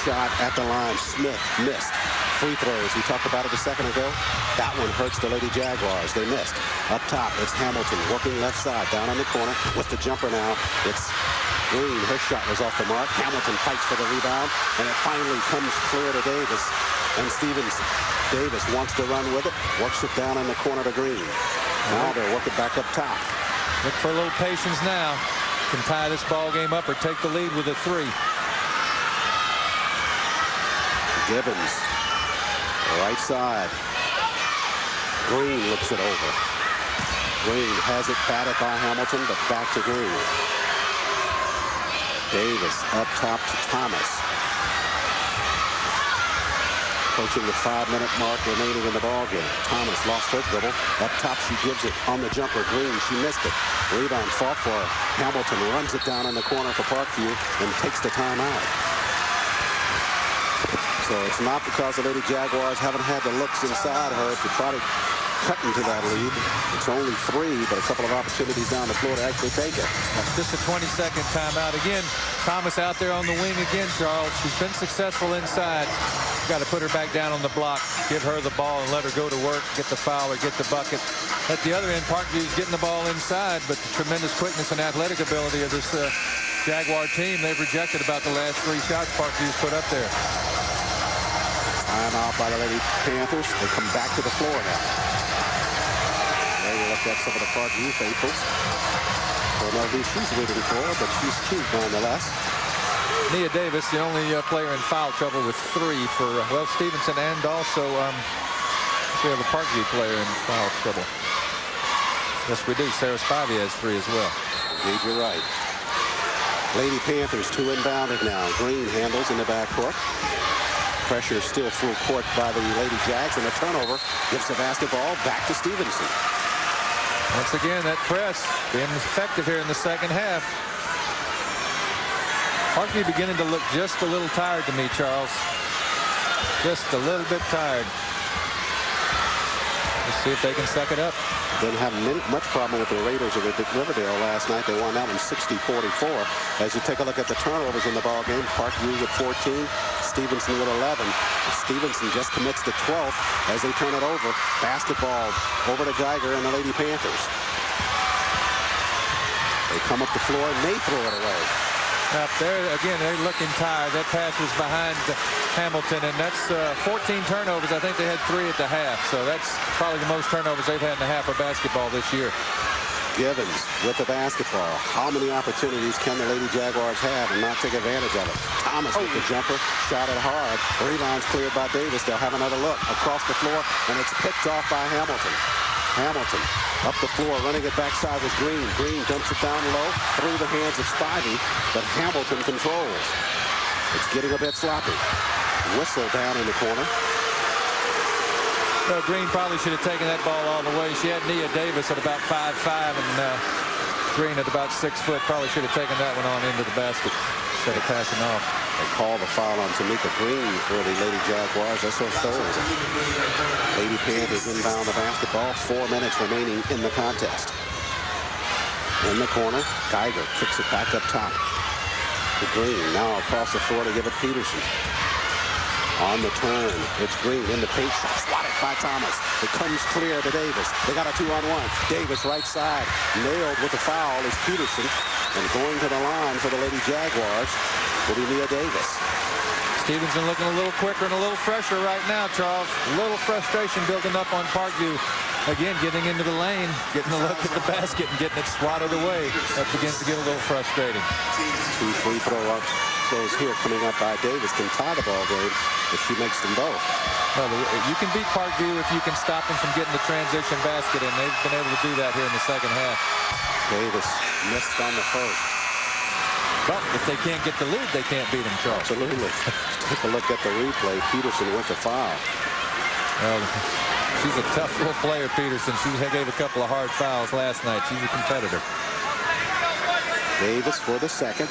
Shot at the line. Smith missed. Free throws. We talked about it a second ago. That one hurts the Lady Jaguars. They missed. Up top, it's Hamilton working left side. Down on the corner with the jumper now. It's Green. Her shot was off the mark. Hamilton fights for the rebound, and it finally comes clear to Davis. And Davis wants to run with it. Works it down in the corner to Green. Now they're working back up top. Look for a little patience now. Can tie this ball game up or take the lead with a three. Givens, right side. Green looks it over. Green has it batted by Hamilton, but back to Green. Davis up top to Thomas. Approaching the 5-minute mark remaining in the ballgame. Thomas lost her dribble. Up top, she gives it on the jumper. Green, she missed it. Rebound fought for her. Hamilton runs it down in the corner for Parkview and takes the timeout. So it's not because the Lady Jaguars haven't had the looks inside her to try to cut into that lead. It's only 3, but a couple of opportunities down the floor to actually take it. That's just a 20-second timeout. Again, Thomas out there on the wing again, Charles. She's been successful inside. Got to put her back down on the block, give her the ball and let her go to work, get the foul or get the bucket. At the other end, Parkview's getting the ball inside, but the tremendous quickness and athletic ability of this Jaguar team, they've rejected about the last 3 shots Parkview's put up there. Time out by the Lady Panthers. They come back to the floor now. There you look at some of the Parkview faithfuls. Don't know who she's rooting for, but she's cute nonetheless. Nia Davis, the only player in foul trouble with 3 for, well, Stephenson, and also we have a Parkview player in foul trouble. Yes, we do. Sarah Spivey has 3 as well. Indeed, you're right. Lady Panthers 2 inbounded now. Green handles in the backcourt. Pressure still full court by the Lady Jags, and a turnover gives the basketball back to Stephenson. Once again, that press being effective here in the second half. Parkview beginning to look just a little tired to me, Charles. Just a little bit tired. Let's see if they can suck it up. Didn't have much problem with the Raiders of Riverdale last night. They won that one 60-44. As you take a look at the turnovers in the ball game, Parkview with 14, Stephenson with 11. Stephenson just commits the 12th as they turn it over. Basketball over to Geiger and the Lady Panthers. They come up the floor and they throw it away. Up there again, they're looking tired. That pass was behind Hamilton, and that's 14 turnovers. I think they had 3 at the half, so that's probably the most turnovers they've had in the half of basketball this year. Givens with the basketball. How many opportunities can the Lady Jaguars have and not take advantage of it? Thomas with the jumper, shot it hard. Rebound's cleared by Davis. They'll have another look across the floor, and it's picked off by Hamilton. Hamilton up the floor, running it backside with Green. Green dumps it down low through the hands of Spivey, but Hamilton controls. It's getting a bit sloppy. Whistle down in the corner. Well, Green probably should have taken that ball all the way. She had Nia Davis at about 5'5", and Green at about 6 foot. Probably should have taken that one on into the basket instead of passing off. They call the foul on Tamika Green for the Lady Jaguars. That's her third. Lady Panthers inbound the basketball. 4 minutes remaining in the contest. In the corner, Geiger kicks it back up top to Green. Now across the floor to give it Peterson. On the turn, it's Green in the paint shot, swatted by Thomas. It comes clear to Davis. They got a 2-on-1. Davis right side, nailed with the foul is Peterson. And going to the line for the Lady Jaguars will be Nia Davis. Stephenson looking a little quicker and a little fresher right now, Charles. A little frustration building up on Parkview. Again, getting into the lane, getting a look at the basket and getting it swatted away. That begins to get a little frustrating. 2 free throws here coming up by Davis can tie the ball game if she makes them both. Well, you can beat Parkview if you can stop them from getting the transition basket, and they've been able to do that here in the second half. Davis missed on the first. But if they can't get the lead, they can't beat them, Charles. Absolutely. Take a look at the replay. Peterson went to foul. Well, she's a tough little player, Peterson. She gave a couple of hard fouls last night. She's a competitor. Davis for the second.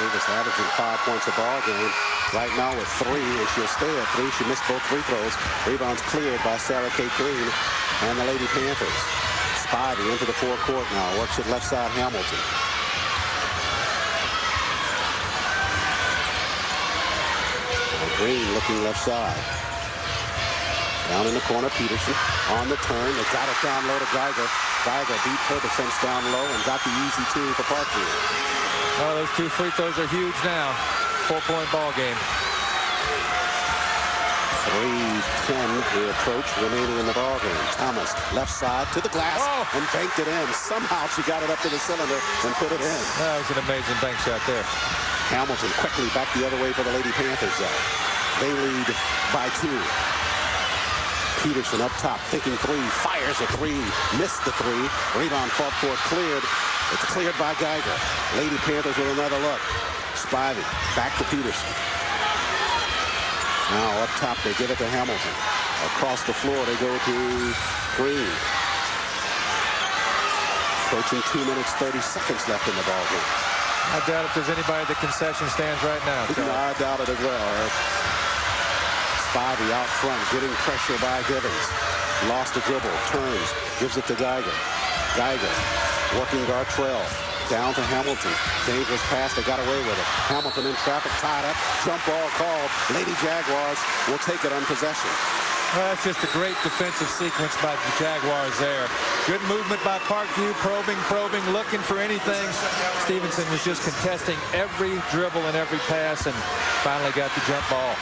Davis averaging 5 points a ball game. Right now with 3, and she'll stay at 3. She missed both free throws. Rebounds cleared by Sarah Kate Green and the Lady Panthers. Spivey into the forecourt now. Works it left side, Hamilton. Green looking left side. Down in the corner, Peterson on the turn. They got it down low to Geiger. Geiger beat her defense down low and got the easy 2 for Parkview. Oh, those 2 free throws are huge now. 4-point ball game. 3:10 the approach remaining in the ball game. Thomas left side to the glass and banked it in. Somehow she got it up to the cylinder and put it in. That was an amazing bank shot there. Hamilton quickly back the other way for the Lady Panthers though. They lead by 2. Peterson up top, thinking 3, fires a 3, missed the 3. Rebound fought for, cleared. It's cleared by Geiger. Lady Panthers with another look. Spivey back to Peterson. Now up top, they give it to Hamilton. Across the floor, they go to Green. Approaching 2 minutes, 30 seconds left in the ball game. I doubt if there's anybody at the concession stands right now. I doubt it as well, Eric. Spivey out front, getting pressure by Givens. Lost the dribble, turns, gives it to Geiger. Geiger working Gartrell. Down to Hamilton. Dangerous pass. They got away with it. Hamilton in traffic, tied up. Jump ball called. Lady Jaguars will take it on possession. Well, that's just a great defensive sequence by the Jaguars there. Good movement by Parkview. Probing, looking for anything. Stephenson was just contesting every dribble and every pass and finally got the jump ball.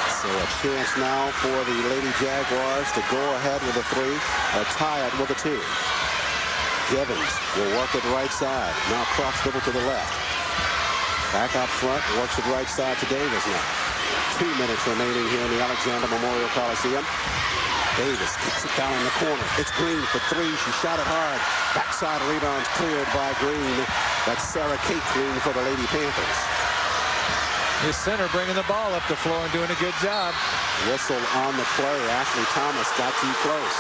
So a chance now for the Lady Jaguars to go ahead with a 3 or tie it with a 2. Givens will work it right side. Now cross dribble to the left. Back out front. Works it right side to Davis now. 2 minutes remaining here in the Alexander Memorial Coliseum. Davis kicks it down in the corner. It's Green for 3. She shot it hard. Backside rebounds cleared by Green. That's Sarah Kate Green for the Lady Panthers. His center bringing the ball up the floor and doing a good job. Whistle on the play. Ashley Thomas got too close.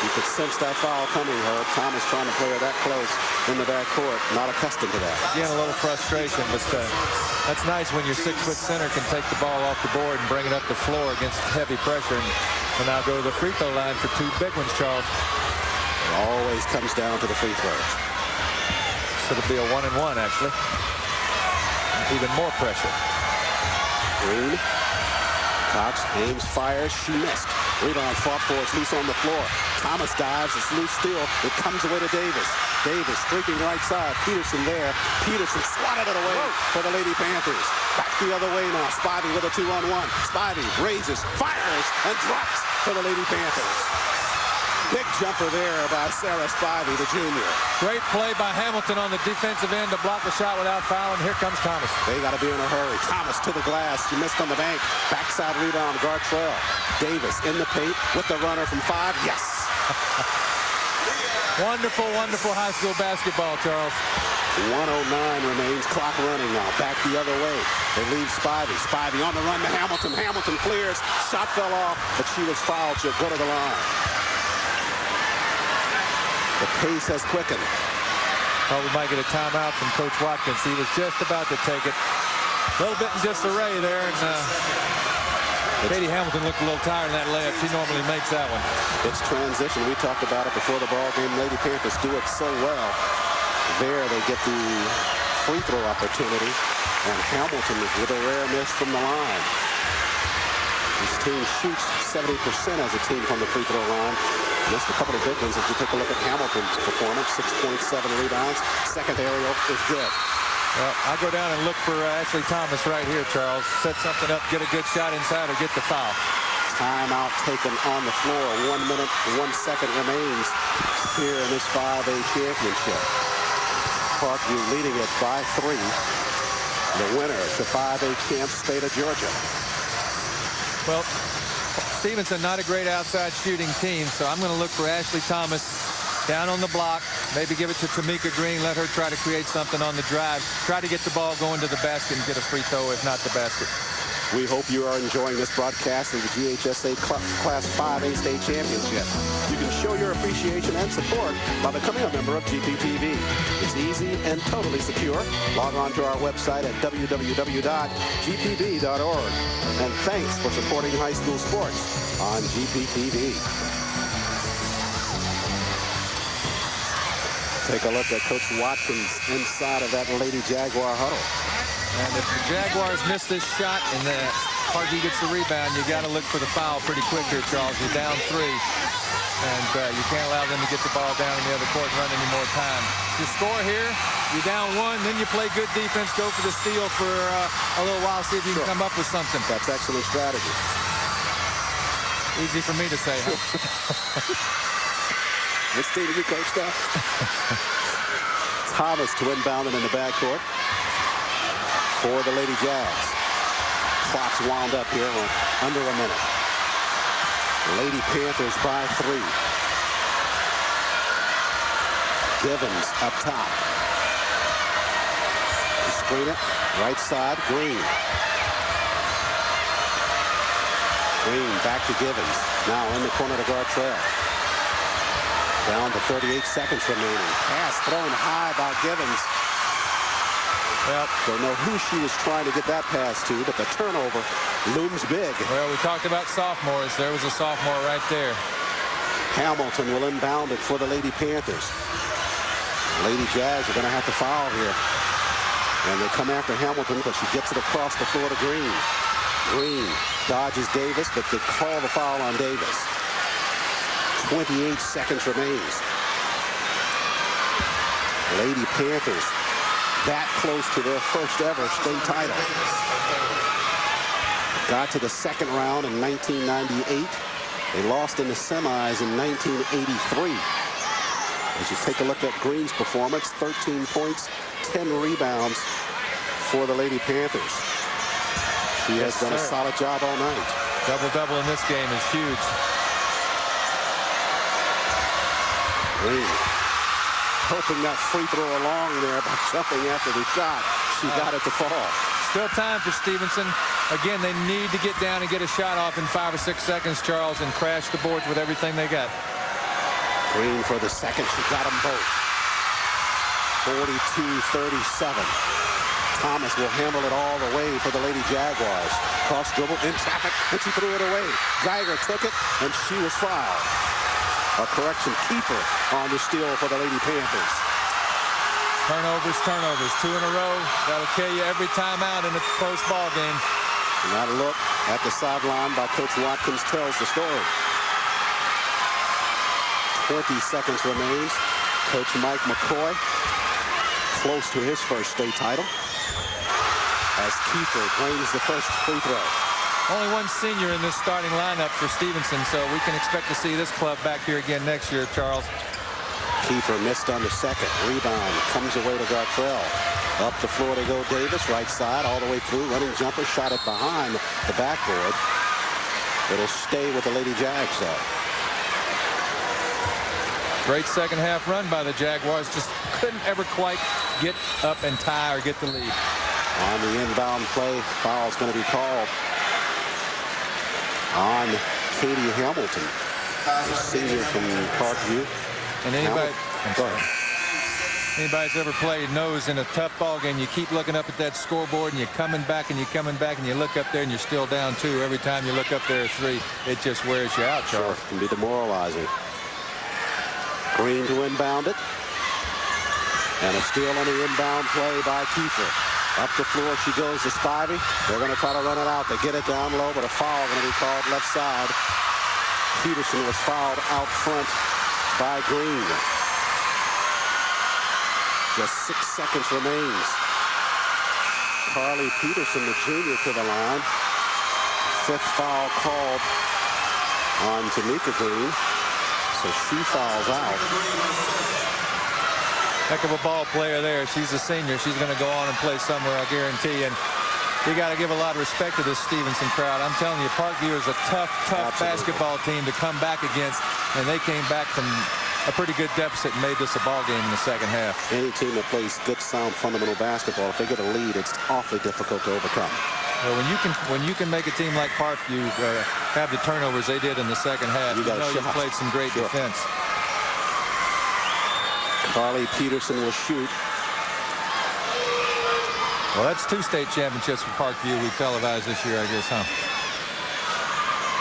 You could sense that foul coming, Herb. Thomas trying to play her that close in the backcourt. Not accustomed to that. Again, a little frustration, but that's nice when your 6-foot center can take the ball off the board and bring it up the floor against heavy pressure. And we'll now go to the free throw line for 2 big ones, Charles. It always comes down to the free throws. So it'll be a 1-and-1, actually. Even more pressure. Green. Cox aims, fires. She missed. Rebound fought for. It's loose on the floor. Thomas dives. It's loose still. It comes away to Davis. Davis streaking right side. Peterson there. Peterson swatted it away for the Lady Panthers. Back the other way now. Spivey with a 2-on-1. Spivey raises, fires, and drops for the Lady Panthers. Big jumper there by Sarah Spivey, the junior. Great play by Hamilton on the defensive end to block the shot without fouling. Here comes Thomas. They got to be in a hurry. Thomas to the glass. She missed on the bank. Backside rebound, Gartrell. Davis in the paint with the runner from 5. Yes. Wonderful, wonderful high school basketball, Charles. 1:09 remains. Clock running now. Back the other way. They leave Spivey. Spivey on the run to Hamilton. Hamilton clears. Shot fell off, but she was fouled. She'll go to the line. The pace has quickened. Oh, we might get a timeout from Coach Watkins. He was just about to take it. A little bit in disarray there, and Katie Hamilton looked a little tired in that layup. She normally makes that one. It's transition. We talked about it before the ball game. Lady Panthers do it so well. There they get the free throw opportunity, and Hamilton with a rare miss from the line. This team shoots 70% as a team from the free throw line. Missed a couple of big ones. If you take a look at Hamilton's performance, 6.7 rebounds. Second aerial is good. Well, I go down and look for Ashley Thomas right here, Charles. Set something up, get a good shot inside, or get the foul. Timeout taken on the floor. 1 minute, 1 second remains here in this 5A championship. Parkview leading it by 3. The winner, the 5A champs, State of Georgia. Well, Stephenson, not a great outside shooting team, so I'm going to look for Ashley Thomas down on the block. Maybe give it to Tamika Green. Let her try to create something on the drive. Try to get the ball going to the basket and get a free throw, if not the basket. We hope you are enjoying this broadcast of the GHSA Class 5A State Championship. You can show your appreciation and support by becoming a member of GPTV. It's easy and totally secure. Log on to our website at www.gpb.org. And thanks for supporting high school sports on GPTV. Take a look at Coach Watkins inside of that Lady Jaguar huddle. And if the Jaguars miss this shot and the Parkview gets the rebound, you got to look for the foul pretty quick here, Charles. You're down 3, and you can't allow them to get the ball down in the other court and run any more time. You score here, you're down 1, then you play good defense, go for the steal for a little while, see if you can come up with something. That's excellent strategy. Easy for me to say, huh? Which team did you coach now? Thomas to inbound it in the backcourt for the Lady Jags. Clock's wound up here under a minute. Lady Panthers by 3. Givens up top. They screen it. Right side, Green. Green back to Givens. Now in the corner to Gartrell. Down to 38 seconds remaining. Pass thrown high by Givens. Well, don't know who she was trying to get that pass to, but the turnover looms big. Well, we talked about sophomores. There was a sophomore right there. Hamilton will inbound it for the Lady Panthers. Lady Jags are going to have to foul here. And they come after Hamilton, but she gets it across the floor to Green. Green dodges Davis, but they call the foul on Davis. 28 seconds remains. Lady Panthers that close to their first ever state title. Got to the second round in 1998. They lost in the semis in 1983. As you take a look at Green's performance, 13 points, 10 rebounds for the Lady Panthers. She has done a solid job all night. Double-double in this game is huge. Green hoping that free throw along there by jumping after the shot. She got it to fall. Still time for Stephenson. Again, they need to get down and get a shot off in 5 or 6 seconds, Charles, and crash the boards with everything they got. Green for the second. She got them both. 42-37. Thomas will handle it all the way for the Lady Jaguars. Cross dribble in traffic, and she threw it away. Geiger took it, and she was fouled. A correction, Keeper on the steal for the Lady Panthers. Turnovers, 2 in a row. That'll kill you every time out in a close ball game. And that look at the sideline by Coach Watkins tells the story. 20 seconds remains. Coach Mike McCoy, close to his first state title, as Kiefer claims the first free throw. Only one senior in this starting lineup for Stephenson, so we can expect to see this club back here again next year, Charles. Kiefer missed on the second. Rebound comes away to Gartrell. Up the floor they go. Davis, right side, all the way through. Running jumper, shot it behind the backboard. It'll stay with the Lady Jags, though. Great second half run by the Jaguars. Just couldn't ever quite get up and tie or get the lead. On the inbound play, foul's going to be called on Katie Hamilton, the senior from Parkview. And anybody that's ever played knows in a tough ball game, you keep looking up at that scoreboard and you're coming back and you're coming back and you look up there and you're still down 2. Every time you look up there at 3, it just wears you out, Charles. Sure, can be demoralizing. Green to inbound it. And a steal on the inbound play by Kiefer. Up the floor she goes to Spivey. They're going to try to run it out. They get it down low, but a foul going to be called left side. Peterson was fouled out front by Green. Just 6 seconds remains. Carly Peterson, the junior, to the line. 5th foul called on Tamika Green. So she fouls out. Heck of a ball player there. She's a senior. She's going to go on and play somewhere, I guarantee. And you got to give a lot of respect to this Stephenson crowd. I'm telling you, Parkview is a tough basketball team to come back against. And they came back from a pretty good deficit and made this a ball game in the second half. Any team that plays good, sound, fundamental basketball, if they get a lead, it's awfully difficult to overcome. Well, when you can make a team like Parkview have the turnovers they did in the second half, you know you played some great defense. Carly Peterson will shoot. Well, that's 2 state championships for Parkview we televised this year, I guess, huh?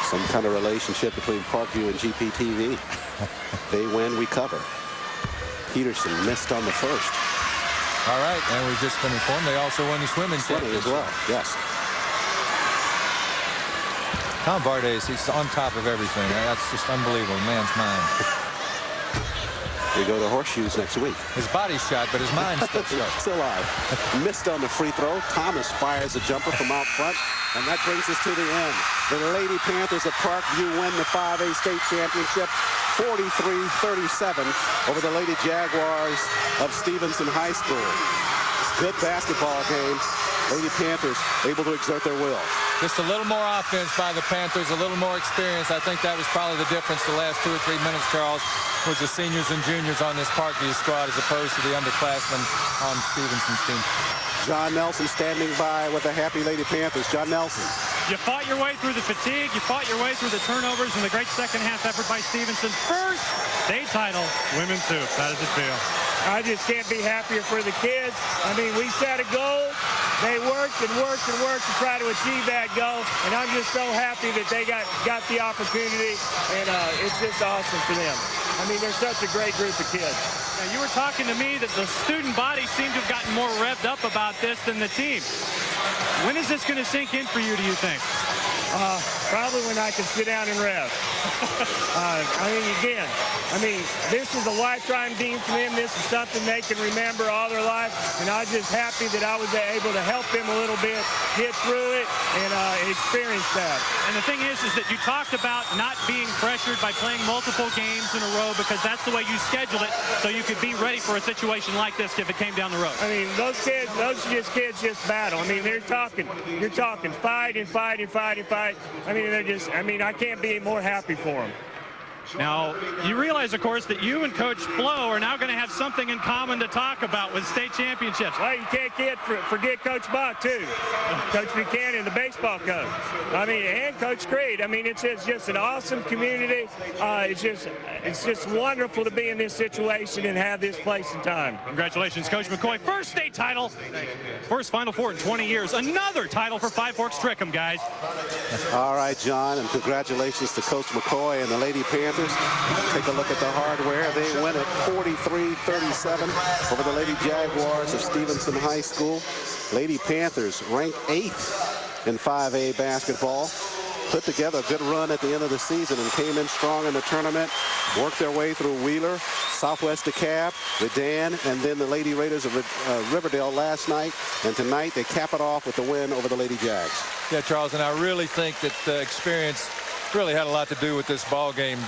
Some kind of relationship between Parkview and GPTV. They win, we cover. Peterson missed on the first. All right, and we've just been informed they also won the swimming as well. Yes. Tom Vardays, he's on top of everything. That's just unbelievable. Man's mind. We go to horseshoes next week. His body's shot, but his mind's still shot. Still alive. Missed on the free throw. Thomas fires a jumper from out front, and that brings us to the end. The Lady Panthers of Parkview win the 5A state championship 43-37 over the Lady Jaguars of Stephenson High School. Good basketball game. Lady Panthers able to exert their will. Just a little more offense by the Panthers, a little more experience. I think that was probably the difference the last 2 or 3 minutes, Charles, was the seniors and juniors on this Parkview squad as opposed to the underclassmen on Stephenson's team. John Nelson standing by with the happy Lady Panthers. John Nelson. You fought your way through the fatigue. You fought your way through the turnovers and the great second half effort by Stephenson. First state title, women's hoops. How does it feel? I just can't be happier for the kids. I mean, we set a goal. They worked and worked and worked to try to achieve that goal. And I'm just so happy that they got the opportunity. And it's just awesome for them. I mean, they're such a great group of kids. Now, you were talking to me that the student body seemed to have gotten more revved up about this than the team. When is this going to sink in for you, do you think? Probably when I can sit down and rest. I mean, this is a lifetime dream for them. This is something they can remember all their life. And I'm just happy that I was able to help them a little bit, get through it, and experience that. And the thing is that you talked about not being pressured by playing multiple games in a row because that's the way you scheduled it, so you could be ready for a situation like this if it came down the road. I mean, those kids just battle. I mean, you're talking fight and fight and fight and fight. I mean, I can't be more happy for them. Now, you realize, of course, that you and Coach Flo are now going to have something in common to talk about with state championships. Well, you can't forget Coach Bach, too. Coach Buchanan, the baseball coach. I mean, and Coach Creed. I mean, it's just an awesome community. It's just wonderful to be in this situation and have this place and time. Congratulations, Coach McCoy. First state title, first Final Four in 20 years. Another title for Five Forks Trickham, guys. All right, John, and congratulations to Coach McCoy and the Lady Panthers. Take a look at the hardware. They win at 43-37 over the Lady Jaguars of Stephenson High School. Lady Panthers ranked 8th in 5A basketball. put together a good run at the end of the season and came in strong in the tournament, worked their way through Wheeler, Southwest DeKalb, Redan, and then the Lady Raiders of Riverdale last night. And tonight they cap it off with the win over the Lady Jags. Yeah, Charles, and I really think that the experience really had a lot to do with this ball game.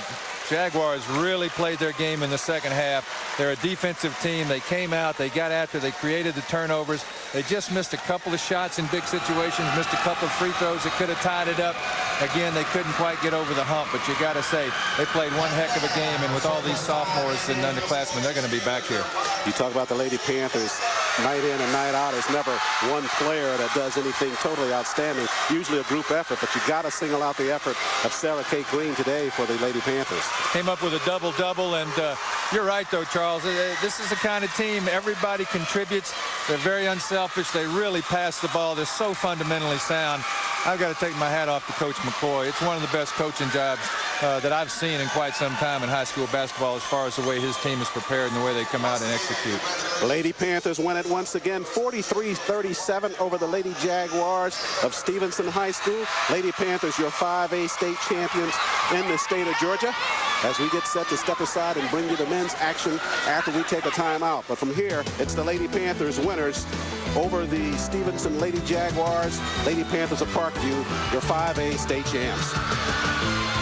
Jaguars really played their game in the second half. They're a defensive team. They came out, they got after, they created the turnovers. They just missed a couple of shots in big situations, missed a couple of free throws that could have tied it up. Again, they couldn't quite get over the hump, but you got to say, they played one heck of a game, and with all these sophomores and underclassmen, they're going to be back here. You talk about the Lady Panthers, night in and night out. There's never one player that does anything totally outstanding. Usually a group effort, but you got to single out the effort of Sarah Kate Green today for the Lady Panthers. Came up with a double-double, and you're right, though, Charles. This is the kind of team everybody contributes. They're very unselfish. They really pass the ball. They're so fundamentally sound. I've got to take my hat off to Coach McCoy. It's one of the best coaching jobs that I've seen in quite some time in high school basketball as far as the way his team is prepared and the way they come out and execute. Lady Panthers win it once again, 43-37 over the Lady Jaguars of Stephenson High School. Lady Panthers, your 5A state champions in the state of Georgia. As we get set to step aside and bring you the men's action after we take a timeout. But from here, it's the Lady Panthers winners over the Stephenson Lady Jaguars. Lady Panthers of Parkview, your 5A state champs.